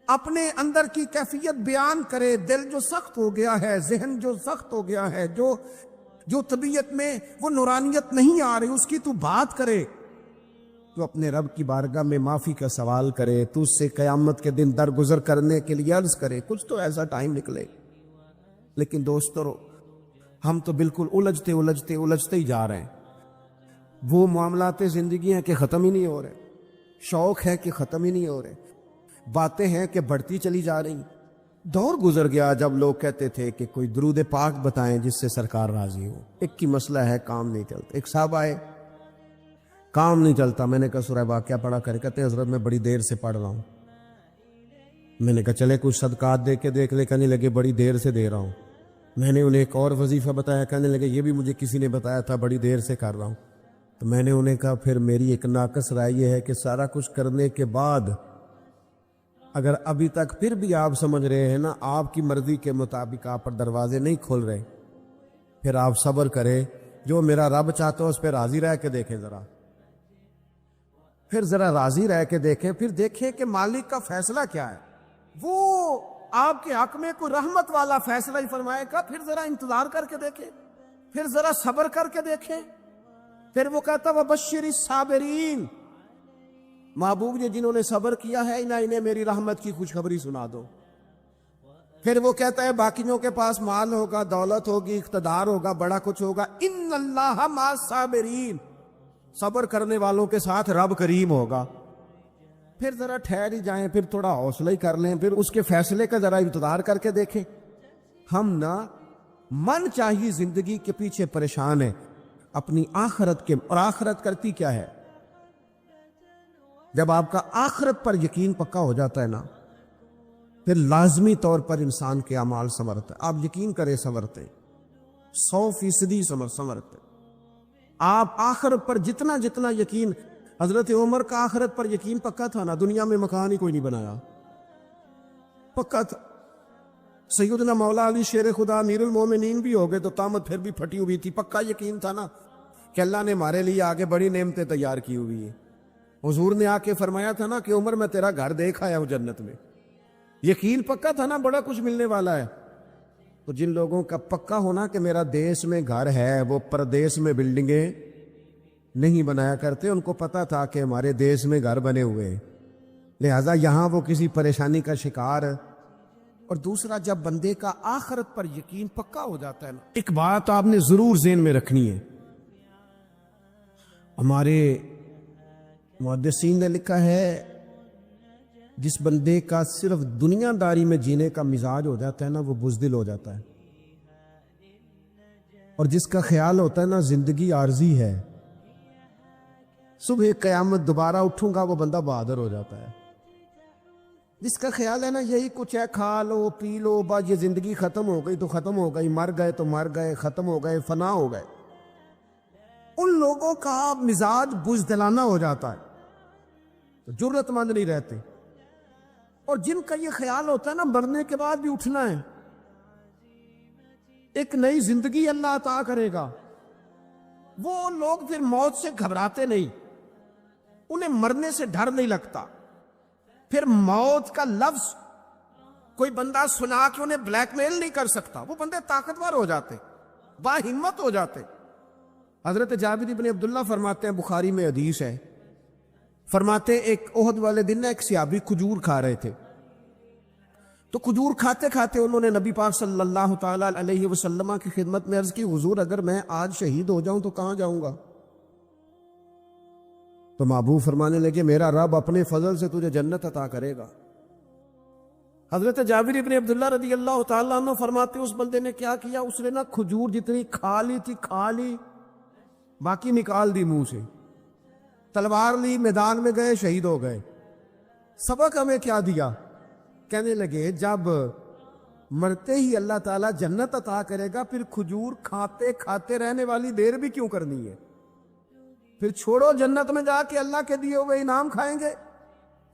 اپنے اندر کی کیفیت بیان کرے۔ دل جو سخت ہو گیا ہے، ذہن جو سخت ہو گیا ہے، جو طبیعت میں وہ نورانیت نہیں آ رہی، اس کی تو بات کرے، تو اپنے رب کی بارگاہ میں معافی کا سوال کرے، تو اس سے قیامت کے دن درگزر کرنے کے لیے عرض کرے، کچھ تو ایسا ٹائم نکلے۔ لیکن دوستو ہم تو بالکل الجھتے ہی جا رہے ہیں۔ وہ معاملات زندگی ہیں کہ ختم ہی نہیں ہو رہے، شوق ہے کہ ختم ہی نہیں ہو رہے، باتیں ہیں کہ بڑھتی چلی جا رہی، دور گزر گیا جب لوگ کہتے تھے کہ کوئی درود پاک بتائیں جس سے سرکار راضی ہو. ایک کی مسئلہ ہے کام نہیں چلتا. ایک صاحب آئے, کام نہیں چلتا. میں نے کہا سورہ واقعہ پڑھا کر. کہتے ہیں حضرت میں بڑی دیر سے پڑھ رہا ہوں. میں نے کہا چلے کچھ صدقات دے کے دیکھ لے. کہنے لگے بڑی دیر سے دے رہا ہوں. میں نے انہیں ایک اور وظیفہ بتایا. کہنے لگے یہ بھی مجھے کسی نے بتایا تھا, بڑی دیر سے کر رہا ہوں. تو میں نے انہیں کہا پھر میری ایک ناقص رائے یہ ہے کہ سارا کچھ کرنے کے بعد اگر ابھی تک پھر بھی آپ سمجھ رہے ہیں نا آپ کی مرضی کے مطابق آپ پر دروازے نہیں کھول رہے, پھر آپ صبر کریں. جو میرا رب چاہتا ہے اس پہ راضی رہ کے دیکھیں. پھر ذرا راضی رہ کے دیکھیں. پھر دیکھیں کہ مالک کا فیصلہ کیا ہے. وہ آپ کے حق میں کوئی رحمت والا فیصلہ ہی فرمائے گا. پھر ذرا انتظار کر کے دیکھیں, پھر ذرا صبر کر کے دیکھیں. پھر وہ کہتا وبشر الصابرین, محبوب یہ جنہوں نے صبر کیا ہے انہیں میری رحمت کی خوشخبری سنا دو. پھر وہ کہتا ہے باقیوں کے پاس مال ہوگا, دولت ہوگی, اقتدار ہوگا, بڑا کچھ ہوگا, ان اللہ مع الصابرین, صبر کرنے والوں کے ساتھ رب کریم ہوگا. پھر ذرا ٹھہر ہی جائیں, پھر تھوڑا حوصلہ ہی کر لیں, پھر اس کے فیصلے کا ذرا انتظار کر کے دیکھیں. ہم نا من چاہیے زندگی کے پیچھے پریشان ہیں اپنی آخرت کے. اور آخرت کرتی کیا ہے؟ جب آپ کا آخرت پر یقین پکا ہو جاتا ہے نا پھر لازمی طور پر انسان کے اعمال سنورتے. آپ یقین کریں سنورتے, 100% سنورتے. آپ آخرت پر جتنا جتنا یقین, حضرت عمر کا آخرت پر یقین پکا تھا نا, دنیا میں مکان ہی کوئی نہیں بنایا, پکا تھا. سیدنا مولا علی شیر خدا امیر المومنین بھی ہو گئے تو طامت پھر بھی پھٹی ہوئی تھی. پکا یقین تھا نا کہ اللہ نے ہمارے لیے آگے بڑی نعمتیں تیار کی ہوئی ہیں. حضور نے آ کے فرمایا تھا نا کہ عمر میں تیرا گھر دیکھ آیا ہوں جنت میں. یقین پکا تھا نا بڑا کچھ ملنے والا ہے. تو جن لوگوں کا پکا ہونا کہ میرا دیش میں گھر ہے, وہ پردیش میں بلڈنگیں نہیں بنایا کرتے. ان کو پتا تھا کہ ہمارے دیش میں گھر بنے ہوئے, لہذا یہاں وہ کسی پریشانی کا شکار. اور دوسرا, جب بندے کا آخرت پر یقین پکا ہو جاتا ہے نا, ایک بات آپ نے ضرور ذہن میں رکھنی ہے. ہمارے محدثین نے لکھا ہے جس بندے کا صرف دنیا داری میں جینے کا مزاج ہو جاتا ہے نا وہ بزدل ہو جاتا ہے. اور جس کا خیال ہوتا ہے نا زندگی عارضی ہے, صبح قیامت دوبارہ اٹھوں گا, وہ بندہ بہادر ہو جاتا ہے. جس کا خیال ہے نا یہی کچھ ہے, کھا لو پی لو, بس یہ زندگی ختم ہو گئی تو ختم ہو گئی, مر گئے تو مر گئے, ختم ہو گئے, فنا ہو گئے, ان لوگوں کا مزاج بزدلانہ ہو جاتا ہے, جرأت مند نہیں رہتے. اور جن کا یہ خیال ہوتا ہے نا مرنے کے بعد بھی اٹھنا ہے, ایک نئی زندگی اللہ عطا کرے گا, وہ لوگ پھر موت سے گھبراتے نہیں, انہیں مرنے سے ڈر نہیں لگتا. پھر موت کا لفظ کوئی بندہ سنا کے انہیں بلیک میل نہیں کر سکتا. وہ بندے طاقتور ہو جاتے, با ہمت ہو جاتے. حضرت جابر بن عبداللہ فرماتے ہیں, بخاری میں حدیث ہے, فرماتے ایک احد والے دن ایک صحابی کھجور کھا رہے تھے. تو کھجور کھاتے کھاتے انہوں نے نبی پاک صلی اللہ تعالی علیہ وسلم کی خدمت میں عرض کی, حضور اگر میں آج شہید ہو جاؤں تو کہاں جاؤں گا؟ تو محبوب فرمانے لگے میرا رب اپنے فضل سے تجھے جنت عطا کرے گا. حضرت جابر بن عبداللہ رضی اللہ تعالیٰ عنہ فرماتے اس بندے نے کیا کیا, اس نے نا کھجور جتنی کھا لی تھی کھا لی, باقی نکال دی منہ سے, تلوار لی, میدان میں گئے, شہید ہو گئے. سبق ہمیں کیا دیا؟ کہنے لگے جب مرتے ہی اللہ تعالیٰ جنت عطا کرے گا پھر کھجور کھاتے کھاتے رہنے والی دیر بھی کیوں کرنی ہے؟ پھر چھوڑو, جنت میں جا کے اللہ کے دیے ہوئے انعام کھائیں گے.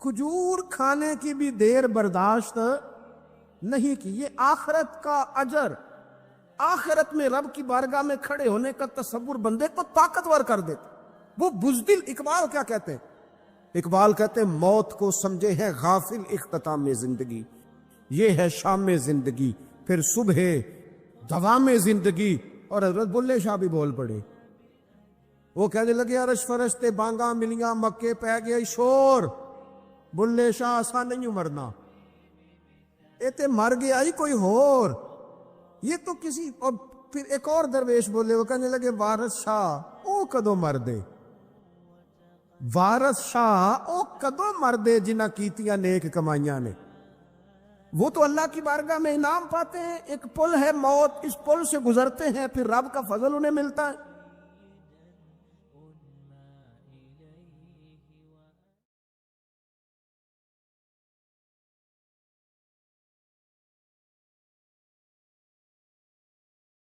کھجور کھانے کی بھی دیر برداشت نہیں کی. یہ آخرت کا اجر, آخرت میں رب کی بارگاہ میں کھڑے ہونے کا تصور بندے کو طاقتور کر دیتا. وہ بزدل. اقبال کیا کہتے ہیں؟ اقبال کہتے ہیں موت کو سمجھے ہے غافل اختتام زندگی, یہ ہے شام زندگی پھر صبح دوام زندگی. اور حضرت بلے شاہ بھی بول پڑے, وہ کہنے لگے عرش فرشتے بانگا ملیاں مکے پہ گیا شور, بلے شاہ آسان نہیں مرنا, یہ تے مر گیا ہی کوئی اور, یہ تو کسی. اور پھر ایک اور درویش بولے, وہ کہنے لگے وارث شاہ او کدو مر دے, وارث شاہ او کدو مر دے جنہ کیتیاں نیک کمائیاں نے. وہ تو اللہ کی بارگاہ میں انعام پاتے ہیں. ایک پل ہے موت, اس پل سے گزرتے ہیں, پھر رب کا فضل انہیں ملتا ہے.